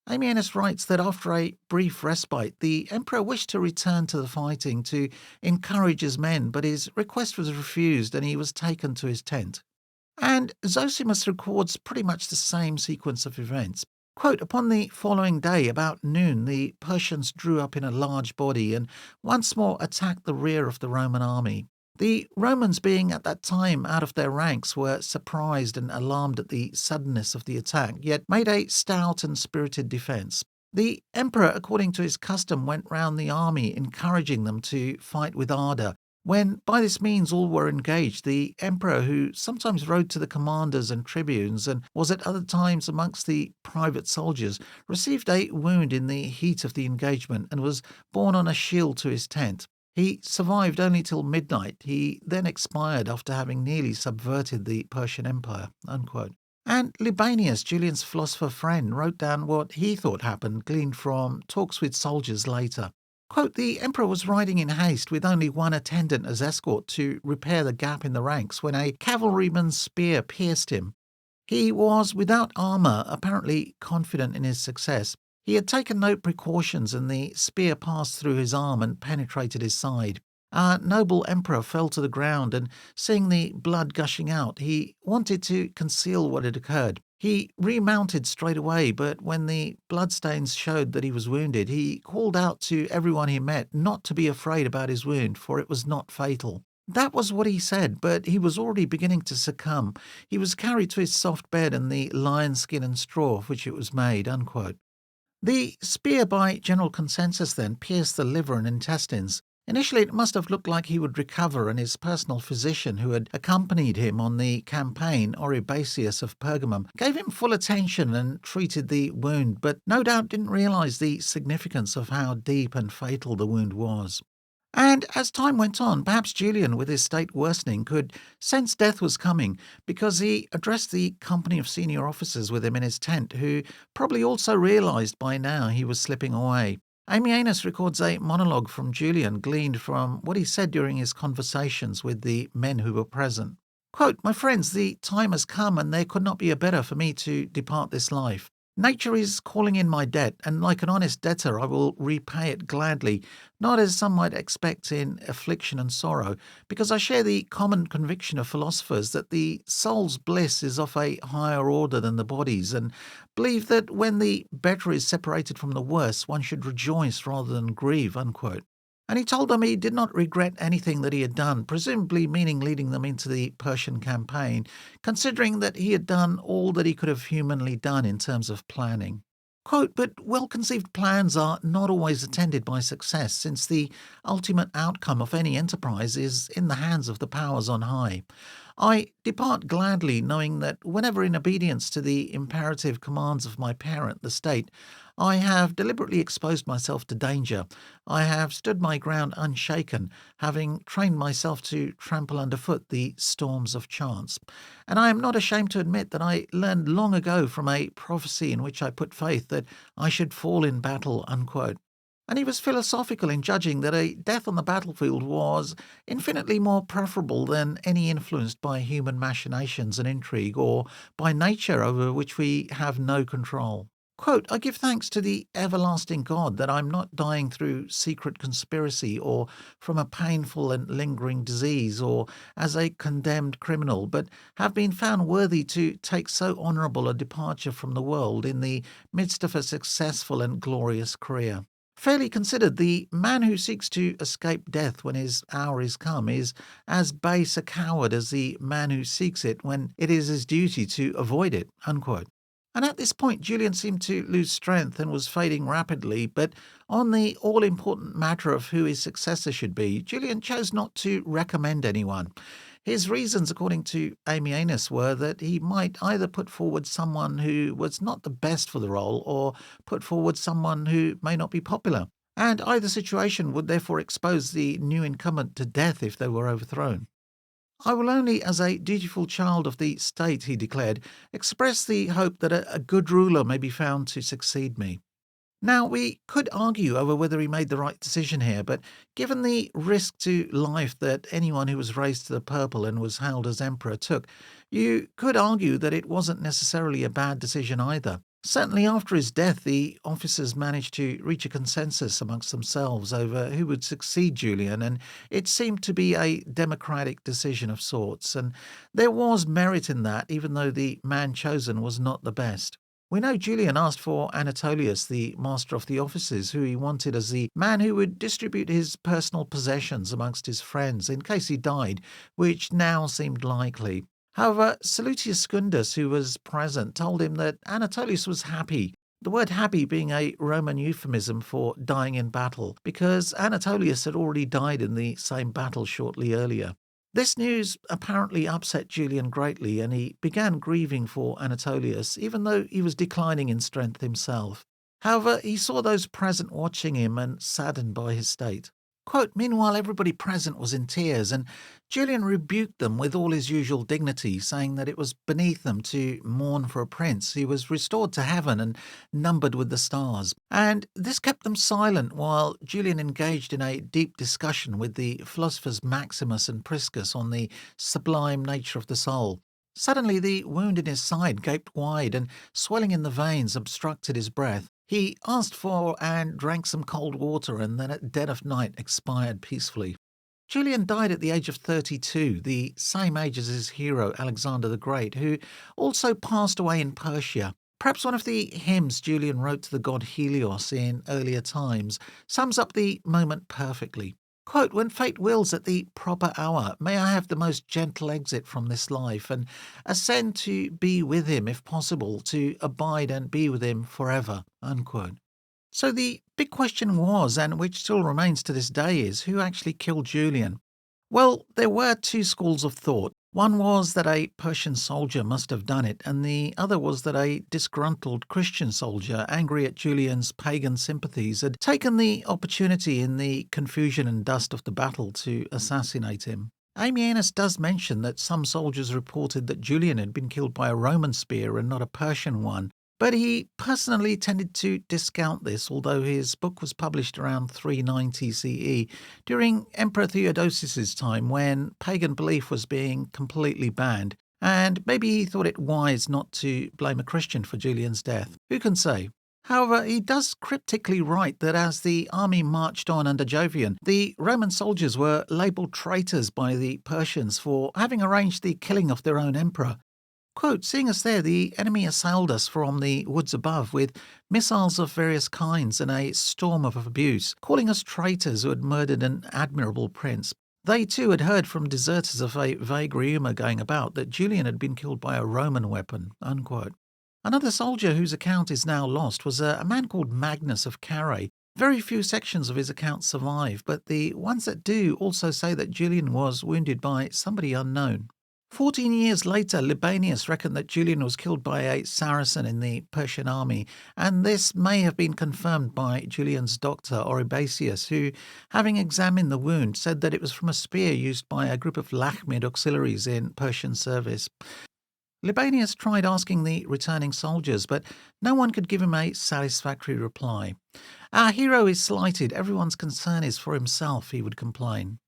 Ammianus writes that after a brief respite, the emperor wished to return to the fighting to encourage his men, but his request was refused and he was taken to his tent. And Zosimus records pretty much the same sequence of events. Quote, upon the following day, about noon, the Persians drew up in a large body and once more attacked the rear of the Roman army. The Romans, being at that time out of their ranks, were surprised and alarmed at the suddenness of the attack, yet made a stout and spirited defence. The emperor, according to his custom, went round the army, encouraging them to fight with ardour. When by this means all were engaged, the emperor, who sometimes rode to the commanders and tribunes and was at other times amongst the private soldiers, received a wound in the heat of the engagement and was borne on a shield to his tent. He survived only till midnight. He then expired after having nearly subverted the Persian Empire. Unquote. And Libanius, Julian's philosopher friend, wrote down what he thought happened, gleaned from talks with soldiers later. Quote, the emperor was riding in haste with only one attendant as escort to repair the gap in the ranks when a cavalryman's spear pierced him. He was without armour, apparently confident in his success. He had taken no precautions and the spear passed through his arm and penetrated his side. Our noble emperor fell to the ground and, seeing the blood gushing out, he wanted to conceal what had occurred. He remounted straight away, but when the bloodstains showed that he was wounded, he called out to everyone he met not to be afraid about his wound, for it was not fatal. That was what he said, but he was already beginning to succumb. He was carried to his soft bed and the lion skin and straw of which it was made. Unquote. The spear, by general consensus then, pierced the liver and intestines. Initially, it must have looked like he would recover, and his personal physician, who had accompanied him on the campaign, Oribasius of Pergamum, gave him full attention and treated the wound, but no doubt didn't realise the significance of how deep and fatal the wound was. And as time went on, perhaps Julian, with his state worsening, could sense death was coming, because he addressed the company of senior officers with him in his tent, who probably also realised by now he was slipping away. Ammianus records a monologue from Julian gleaned from what he said during his conversations with the men who were present. Quote, my friends, the time has come and there could not be a better for me to depart this life. Nature is calling in my debt, and like an honest debtor I will repay it gladly, not as some might expect in affliction and sorrow, because I share the common conviction of philosophers that the soul's bliss is of a higher order than the body's, and believe that when the better is separated from the worse, one should rejoice rather than grieve. Unquote. And he told them he did not regret anything that he had done, presumably meaning leading them into the Persian campaign, considering that he had done all that he could have humanly done in terms of planning. Quote, but well-conceived plans are not always attended by success, since the ultimate outcome of any enterprise is in the hands of the powers on high. I depart gladly, knowing that whenever in obedience to the imperative commands of my parent, the state, I have deliberately exposed myself to danger, I have stood my ground unshaken, having trained myself to trample underfoot the storms of chance. And I am not ashamed to admit that I learned long ago from a prophecy in which I put faith that I should fall in battle. Unquote. And he was philosophical in judging that a death on the battlefield was infinitely more preferable than any influenced by human machinations and intrigue, or by nature over which we have no control. Quote, I give thanks to the everlasting God that I'm not dying through secret conspiracy or from a painful and lingering disease or as a condemned criminal, but have been found worthy to take so honourable a departure from the world in the midst of a successful and glorious career. Fairly considered, the man who seeks to escape death when his hour is come is as base a coward as the man who seeks it when it is his duty to avoid it. Unquote. And at this point, Julian seemed to lose strength and was fading rapidly, but on the all-important matter of who his successor should be, Julian chose not to recommend anyone. His reasons, according to Ammianus, were that he might either put forward someone who was not the best for the role or put forward someone who may not be popular, and either situation would therefore expose the new incumbent to death if they were overthrown. I will only, as a dutiful child of the state, he declared, express the hope that a good ruler may be found to succeed me. Now, we could argue over whether he made the right decision here, but given the risk to life that anyone who was raised to the purple and was hailed as emperor took, you could argue that it wasn't necessarily a bad decision either. Certainly after his death, the officers managed to reach a consensus amongst themselves over who would succeed Julian, and it seemed to be a democratic decision of sorts, and there was merit in that, even though the man chosen was not the best. We know Julian asked for Anatolius, the master of the officers, who he wanted as the man who would distribute his personal possessions amongst his friends in case he died, which now seemed likely. However, Salutius Secundus, who was present, told him that Anatolius was happy, the word happy being a Roman euphemism for dying in battle, because Anatolius had already died in the same battle shortly earlier. This news apparently upset Julian greatly, and he began grieving for Anatolius, even though he was declining in strength himself. However, he saw those present watching him and saddened by his state. Quote, "Meanwhile, everybody present was in tears, and Julian rebuked them with all his usual dignity, saying that it was beneath them to mourn for a prince who was restored to heaven and numbered with the stars. And this kept them silent while Julian engaged in a deep discussion with the philosophers Maximus and Priscus on the sublime nature of the soul. Suddenly the wound in his side gaped wide, and swelling in the veins obstructed his breath. He asked for and drank some cold water, and then at dead of night expired peacefully." Julian died at the age of 32, the same age as his hero Alexander the Great, who also passed away in Persia. Perhaps one of the hymns Julian wrote to the god Helios in earlier times sums up the moment perfectly. Quote, "When fate wills at the proper hour, may I have the most gentle exit from this life, and ascend to be with him, if possible, to abide and be with him forever." Unquote. So the big question was, and which still remains to this day, is who actually killed Julian? Well, there were two schools of thought. One was that a Persian soldier must have done it, and the other was that a disgruntled Christian soldier, angry at Julian's pagan sympathies, had taken the opportunity in the confusion and dust of the battle to assassinate him. Ammianus does mention that some soldiers reported that Julian had been killed by a Roman spear and not a Persian one, but he personally tended to discount this, although his book was published around 390 CE, during Emperor Theodosius's time when pagan belief was being completely banned, and maybe he thought it wise not to blame a Christian for Julian's death. Who can say? However, he does cryptically write that as the army marched on under Jovian, the Roman soldiers were labelled traitors by the Persians for having arranged the killing of their own emperor. Quote, "Seeing us there, the enemy assailed us from the woods above with missiles of various kinds and a storm of abuse, calling us traitors who had murdered an admirable prince. They too had heard from deserters of a vague rumour going about that Julian had been killed by a Roman weapon." Unquote. Another soldier whose account is now lost was a man called Magnus of Carrhae. Very few sections of his account survive, but the ones that do also say that Julian was wounded by somebody unknown. 14 years later, Libanius reckoned that Julian was killed by a Saracen in the Persian army, and this may have been confirmed by Julian's doctor Oribasius, who, having examined the wound, said that it was from a spear used by a group of Lakhmid auxiliaries in Persian service. Libanius tried asking the returning soldiers, but no one could give him a satisfactory reply. "Our hero is slighted, everyone's concern is for himself," he would complain.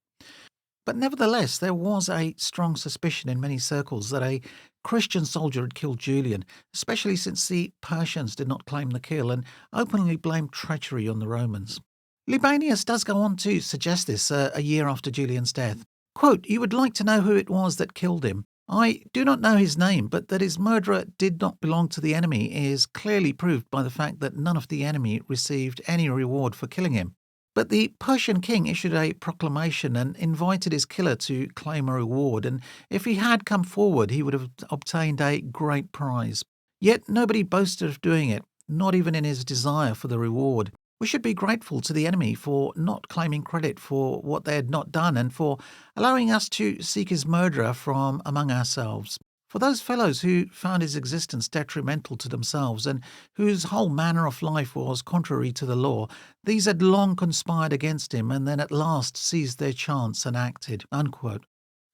But nevertheless, there was a strong suspicion in many circles that a Christian soldier had killed Julian, especially since the Persians did not claim the kill and openly blamed treachery on the Romans. Libanius does go on to suggest this a year after Julian's death. Quote, "You would like to know who it was that killed him. I do not know his name, but that his murderer did not belong to the enemy is clearly proved by the fact that none of the enemy received any reward for killing him. But the Persian king issued a proclamation and invited his killer to claim a reward, and if he had come forward, he would have obtained a great prize. Yet nobody boasted of doing it, not even in his desire for the reward. We should be grateful to the enemy for not claiming credit for what they had not done and for allowing us to seek his murderer from among ourselves. For those fellows who found his existence detrimental to themselves and whose whole manner of life was contrary to the law, these had long conspired against him and then at last seized their chance and acted." Unquote.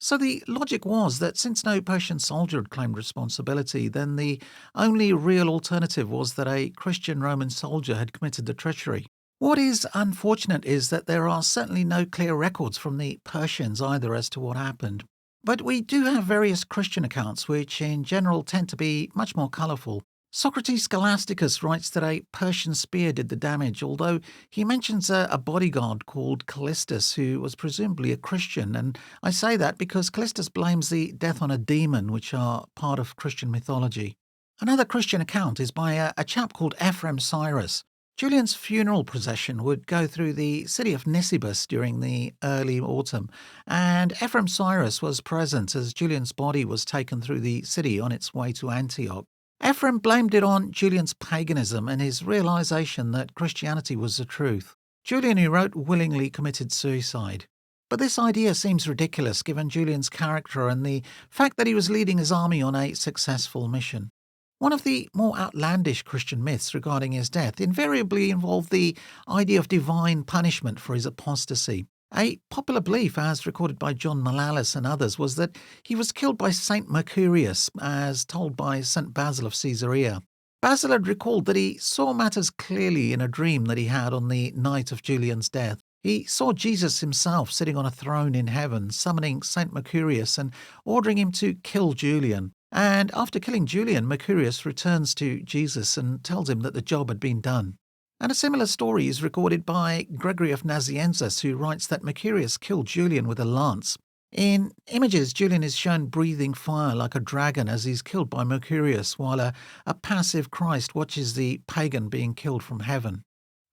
So the logic was that since no Persian soldier had claimed responsibility, then the only real alternative was that a Christian Roman soldier had committed the treachery. What is unfortunate is that there are certainly no clear records from the Persians either as to what happened. But we do have various Christian accounts which in general tend to be much more colourful. Socrates Scholasticus writes that a Persian spear did the damage, although he mentions a bodyguard called Callistus who was presumably a Christian, and I say that because Callistus blames the death on a demon, which are part of Christian mythology. Another Christian account is by a chap called Ephraim Cyrus. Julian's funeral procession would go through the city of Nisibis during the early autumn, and Ephraim Cyrus was present as Julian's body was taken through the city on its way to Antioch. Ephraim blamed it on Julian's paganism and his realization that Christianity was the truth. Julian, who wrote, willingly committed suicide. But this idea seems ridiculous given Julian's character and the fact that he was leading his army on a successful mission. One of the more outlandish Christian myths regarding his death invariably involved the idea of divine punishment for his apostasy. A popular belief, as recorded by John Malalas and others, was that he was killed by Saint Mercurius, as told by St. Basil of Caesarea. Basil had recalled that he saw matters clearly in a dream that he had on the night of Julian's death. He saw Jesus himself sitting on a throne in heaven, summoning Saint Mercurius and ordering him to kill Julian. And after killing Julian, Mercurius returns to Jesus and tells him that the job had been done. And a similar story is recorded by Gregory of Nazianzus, who writes that Mercurius killed Julian with a lance. In images, Julian is shown breathing fire like a dragon as he's killed by Mercurius, while a passive Christ watches the pagan being killed from heaven.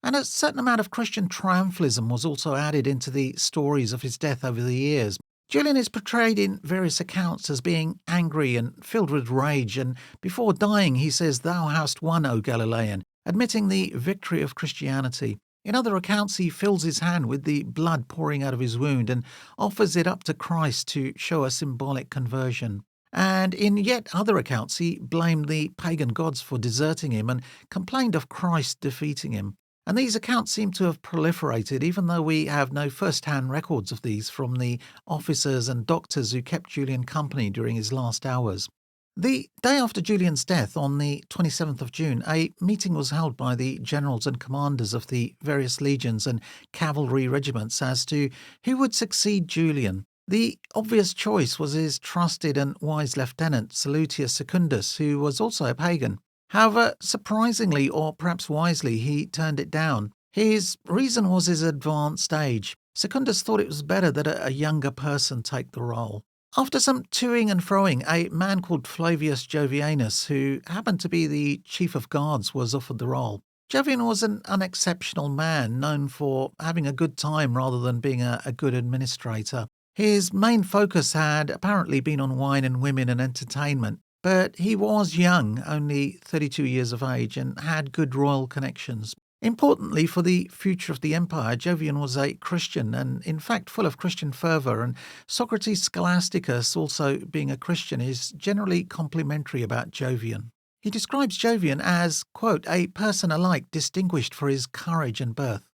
And a certain amount of Christian triumphalism was also added into the stories of his death over the years. Julian is portrayed in various accounts as being angry and filled with rage, and before dying he says, "Thou hast won, O Galilean," admitting the victory of Christianity. In other accounts, he fills his hand with the blood pouring out of his wound and offers it up to Christ to show a symbolic conversion. And in yet other accounts, he blamed the pagan gods for deserting him and complained of Christ defeating him. And these accounts seem to have proliferated, even though we have no first-hand records of these from the officers and doctors who kept Julian company during his last hours. The day after Julian's death, on the 27th of June, a meeting was held by the generals and commanders of the various legions and cavalry regiments as to who would succeed Julian. The obvious choice was his trusted and wise lieutenant, Salutius Secundus, who was also a pagan. However, surprisingly, or perhaps wisely, he turned it down. His reason was his advanced age. Secundus thought it was better that a younger person take the role. After some toing and froing, a man called Flavius Jovianus, who happened to be the chief of guards, was offered the role. Jovian was an unexceptional man, known for having a good time rather than being a good administrator. His main focus had apparently been on wine and women and entertainment, but he was young, only 32 years of age, and had good royal connections. Importantly, for the future of the empire, Jovian was a Christian and, in fact, full of Christian fervour, and Socrates Scholasticus, also being a Christian, is generally complimentary about Jovian. He describes Jovian as, quote, a person alike distinguished for his courage and birth.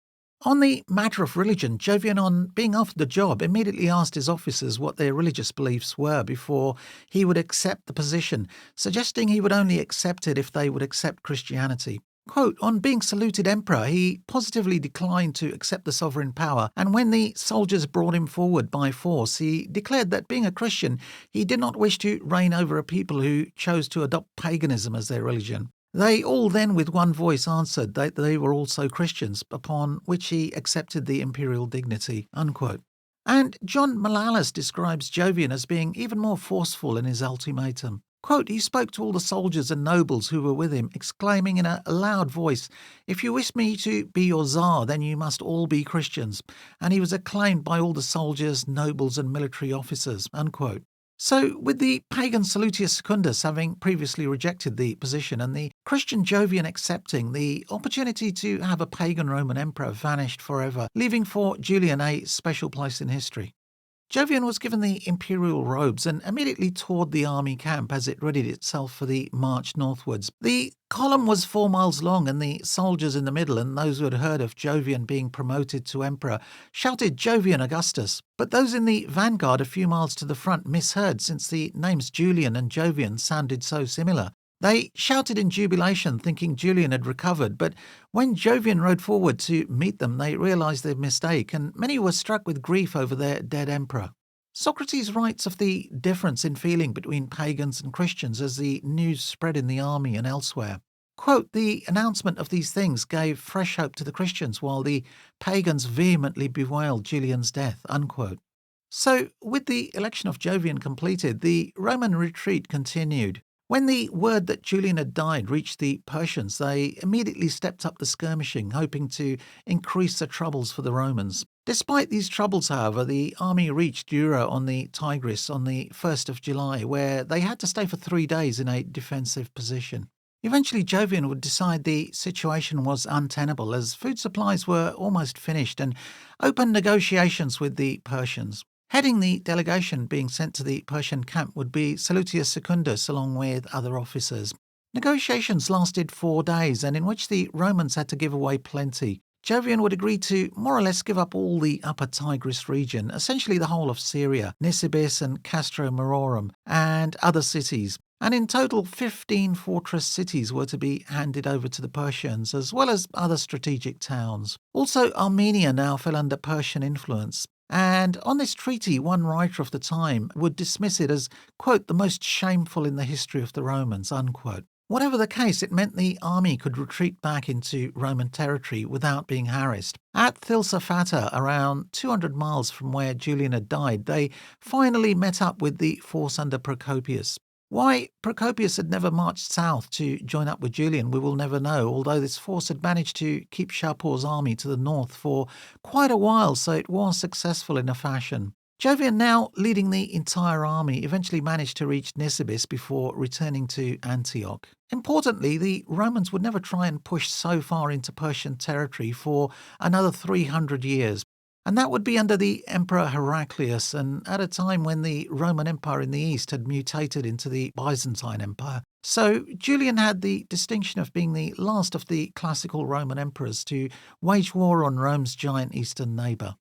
On the matter of religion, Jovian, on being offered the job, immediately asked his officers what their religious beliefs were before he would accept the position, suggesting he would only accept it if they would accept Christianity. Quote, on being saluted emperor, he positively declined to accept the sovereign power, and when the soldiers brought him forward by force, he declared that being a Christian, he did not wish to reign over a people who chose to adopt paganism as their religion. They all then with one voice answered that they were also Christians, upon which he accepted the imperial dignity, unquote. And John Malalas describes Jovian as being even more forceful in his ultimatum. Quote, he spoke to all the soldiers and nobles who were with him, exclaiming in a loud voice, "If you wish me to be your Tsar, then you must all be Christians." And he was acclaimed by all the soldiers, nobles and military officers, unquote. So, with the pagan Salutius Secundus having previously rejected the position and the Christian Jovian accepting, the opportunity to have a pagan Roman emperor vanished forever, leaving for Julian a special place in history. Jovian was given the imperial robes and immediately toured the army camp as it readied itself for the march northwards. The column was 4 miles long, and the soldiers in the middle and those who had heard of Jovian being promoted to emperor shouted Jovian Augustus. But those in the vanguard a few miles to the front misheard, since the names Julian and Jovian sounded so similar. They shouted in jubilation, thinking Julian had recovered, but when Jovian rode forward to meet them, they realised their mistake, and many were struck with grief over their dead emperor. Socrates writes of the difference in feeling between pagans and Christians as the news spread in the army and elsewhere. Quote, "The announcement of these things gave fresh hope to the Christians, while the pagans vehemently bewailed Julian's death." Unquote. So, with the election of Jovian completed, the Roman retreat continued. When the word that Julian had died reached the Persians, they immediately stepped up the skirmishing, hoping to increase the troubles for the Romans. Despite these troubles, however, the army reached Dura on the Tigris on the 1st of July, where they had to stay for 3 days in a defensive position. Eventually, Jovian would decide the situation was untenable, as food supplies were almost finished, and opened negotiations with the Persians. Heading the delegation being sent to the Persian camp would be Salutius Secundus, along with other officers. Negotiations lasted 4 days, and in which the Romans had to give away plenty. Jovian would agree to more or less give up all the upper Tigris region, essentially the whole of Syria, Nisibis and Castro Mororum, and other cities. And in total, 15 fortress cities were to be handed over to the Persians, as well as other strategic towns. Also, Armenia now fell under Persian influence. And on this treaty, one writer of the time would dismiss it as, quote, "the most shameful in the history of the Romans," unquote. Whatever the case, it meant the army could retreat back into Roman territory without being harassed. At Thilsafata, around 200 miles from where Julian had died, they finally met up with the force under Procopius. Why Procopius had never marched south to join up with Julian, we will never know, although this force had managed to keep Shapor's army to the north for quite a while, so it was successful in a fashion. Jovian, now leading the entire army, eventually managed to reach Nisibis before returning to Antioch. Importantly, the Romans would never try and push so far into Persian territory for another 300 years. And that would be under the Emperor Heraclius, and at a time when the Roman Empire in the east had mutated into the Byzantine Empire. So Julian had the distinction of being the last of the classical Roman emperors to wage war on Rome's giant eastern neighbour.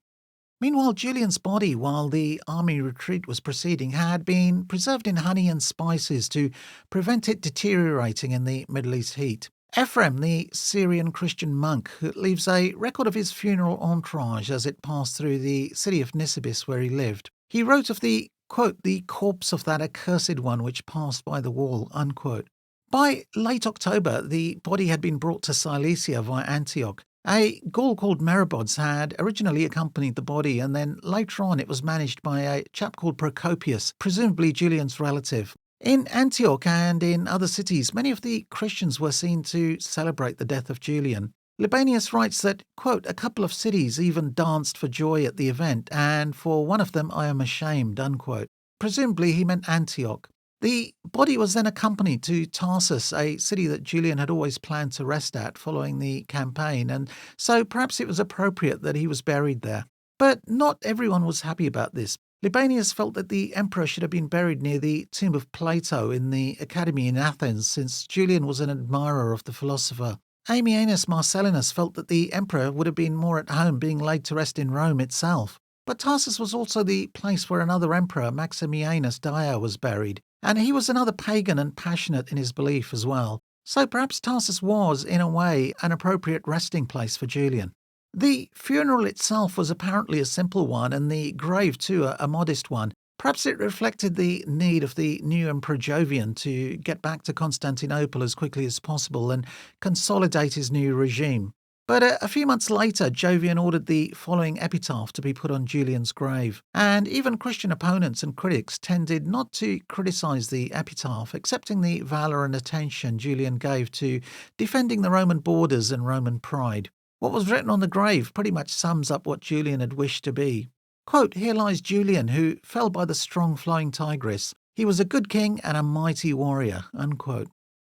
Meanwhile, Julian's body, while the army retreat was proceeding, had been preserved in honey and spices to prevent it deteriorating in the Middle East heat. Ephrem, the Syrian Christian monk, leaves a record of his funeral entourage as it passed through the city of Nisibis where he lived. He wrote of the, quote, "the corpse of that accursed one which passed by the wall," unquote. By late October, the body had been brought to Cilicia via Antioch. A Gaul called Meribods had originally accompanied the body, and then later on it was managed by a chap called Procopius, presumably Julian's relative. In Antioch and in other cities, many of the Christians were seen to celebrate the death of Julian. Libanius writes that, quote, "a couple of cities even danced for joy at the event, and for one of them I am ashamed," unquote. Presumably he meant Antioch. The body was then accompanied to Tarsus, a city that Julian had always planned to rest at following the campaign, and so perhaps it was appropriate that he was buried there. But not everyone was happy about this. Libanius felt that the emperor should have been buried near the tomb of Plato in the Academy in Athens, since Julian was an admirer of the philosopher. Ammianus Marcellinus felt that the emperor would have been more at home being laid to rest in Rome itself. But Tarsus was also the place where another emperor, Maximianus Dia, was buried, and he was another pagan and passionate in his belief as well. So perhaps Tarsus was, in a way, an appropriate resting place for Julian. The funeral itself was apparently a simple one, and the grave too a modest one. Perhaps it reflected the need of the new Emperor Jovian to get back to Constantinople as quickly as possible and consolidate his new regime. But a few months later, Jovian ordered the following epitaph to be put on Julian's grave, and even Christian opponents and critics tended not to criticise the epitaph, accepting the valour and attention Julian gave to defending the Roman borders and Roman pride. What was written on the grave pretty much sums up what Julian had wished to be. Quote, "Here lies Julian, who fell by the strong flowing Tigris. He was a good king and a mighty warrior," unquote.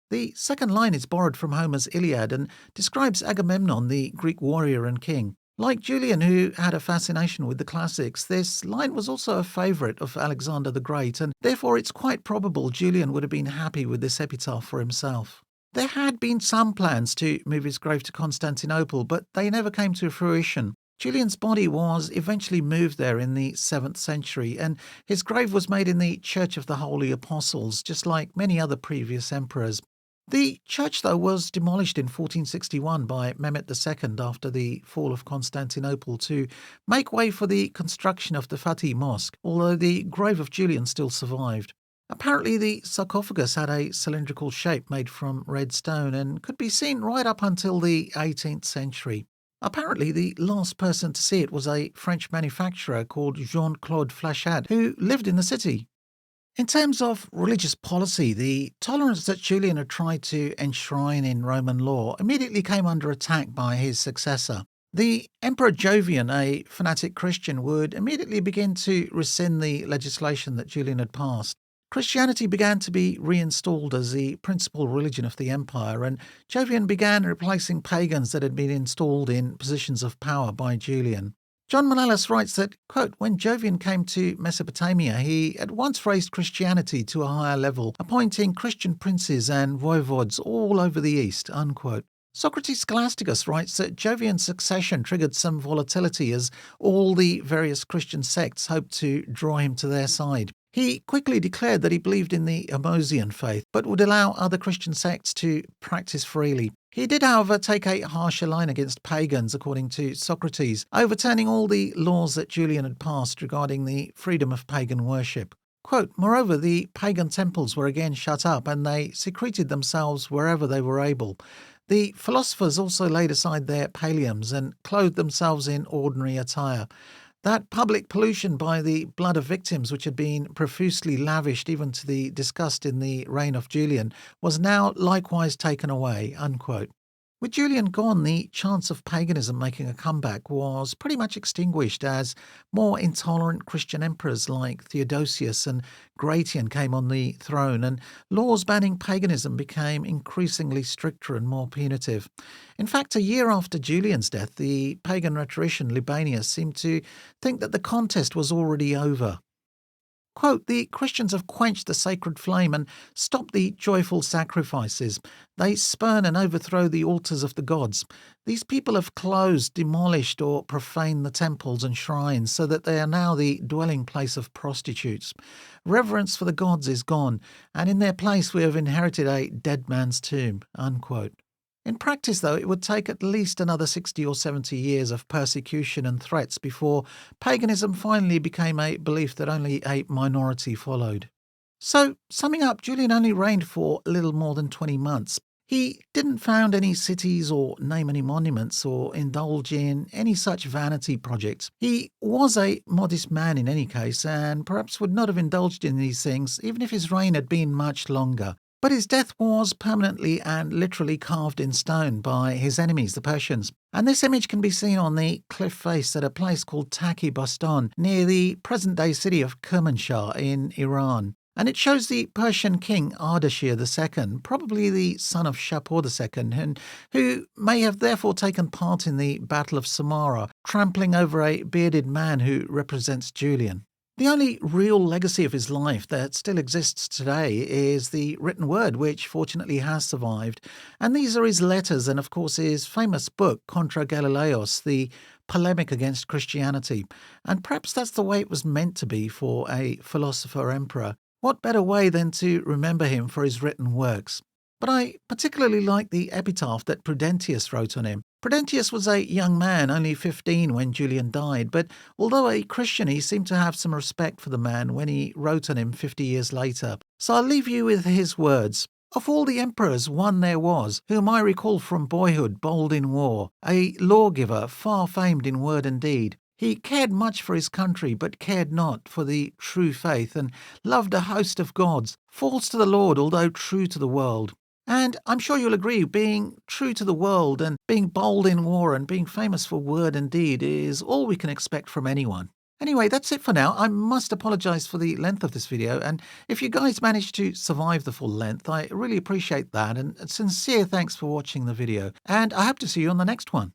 The second line is borrowed from Homer's Iliad and describes Agamemnon, the Greek warrior and king. Like Julian, who had a fascination with the classics, this line was also a favourite of Alexander the Great, and therefore it's quite probable Julian would have been happy with this epitaph for himself. There had been some plans to move his grave to Constantinople, but they never came to fruition. Julian's body was eventually moved there in the 7th century, and his grave was made in the Church of the Holy Apostles, just like many other previous emperors. The church, though, was demolished in 1461 by Mehmet II after the fall of Constantinople to make way for the construction of the Fatih Mosque, although the grave of Julian still survived. Apparently, the sarcophagus had a cylindrical shape made from red stone and could be seen right up until the 18th century. Apparently, the last person to see it was a French manufacturer called Jean-Claude Flachat, who lived in the city. In terms of religious policy, the tolerance that Julian had tried to enshrine in Roman law immediately came under attack by his successor. The Emperor Jovian, a fanatic Christian, would immediately begin to rescind the legislation that Julian had passed. Christianity began to be reinstalled as the principal religion of the empire, and Jovian began replacing pagans that had been installed in positions of power by Julian. John Manellus writes that, quote, when Jovian came to Mesopotamia, he at once raised Christianity to a higher level, appointing Christian princes and voivodes all over the east, unquote. Socrates Scholasticus writes that Jovian's succession triggered some volatility as all the various Christian sects hoped to draw him to their side. He quickly declared that he believed in the Ammianus faith, but would allow other Christian sects to practice freely. He did, however, take a harsher line against pagans, according to Socrates, overturning all the laws that Julian had passed regarding the freedom of pagan worship. Quote, moreover, the pagan temples were again shut up, and they secreted themselves wherever they were able. The philosophers also laid aside their palliums and clothed themselves in ordinary attire. That public pollution by the blood of victims, which had been profusely lavished even to the disgust in the reign of Julian, was now likewise taken away, unquote. With Julian gone, the chance of paganism making a comeback was pretty much extinguished as more intolerant Christian emperors like Theodosius and Gratian came on the throne, and laws banning paganism became increasingly stricter and more punitive. In fact, a year after Julian's death, the pagan rhetorician Libanius seemed to think that the contest was already over. Quote, the Christians have quenched the sacred flame and stopped the joyful sacrifices. They spurn and overthrow the altars of the gods. These people have closed, demolished, or profaned the temples and shrines so that they are now the dwelling place of prostitutes. Reverence for the gods is gone, and in their place we have inherited a dead man's tomb, unquote. In practice, though, it would take at least another 60 or 70 years of persecution and threats before paganism finally became a belief that only a minority followed. So, summing up, Julian only reigned for a little more than 20 months. He didn't found any cities or name any monuments or indulge in any such vanity projects. He was a modest man in any case, and perhaps would not have indulged in these things even if his reign had been much longer. But his death was permanently and literally carved in stone by his enemies, the Persians. And this image can be seen on the cliff face at a place called Taki Bastan, near the present-day city of Kermanshah in Iran. And it shows the Persian king Ardashir II, probably the son of Shapur II, and who may have therefore taken part in the Battle of Samarra, trampling over a bearded man who represents Julian. The only real legacy of his life that still exists today is the written word, which fortunately has survived. And these are his letters and, of course, his famous book, Contra Galileos, the polemic against Christianity. And perhaps that's the way it was meant to be for a philosopher-emperor. What better way than to remember him for his written works? But I particularly like the epitaph that Prudentius wrote on him. Prudentius was a young man, only 15 when Julian died, but although a Christian, he seemed to have some respect for the man when he wrote on him 50 years later. So I'll leave you with his words. Of all the emperors, one there was, whom I recall from boyhood, bold in war, a lawgiver, far famed in word and deed. He cared much for his country, but cared not for the true faith, and loved a host of gods, false to the Lord, although true to the world. And I'm sure you'll agree, being true to the world and being bold in war and being famous for word and deed is all we can expect from anyone. Anyway, that's it for now. I must apologise for the length of this video, and if you guys managed to survive the full length, I really appreciate that, and sincere thanks for watching the video, and I hope to see you on the next one.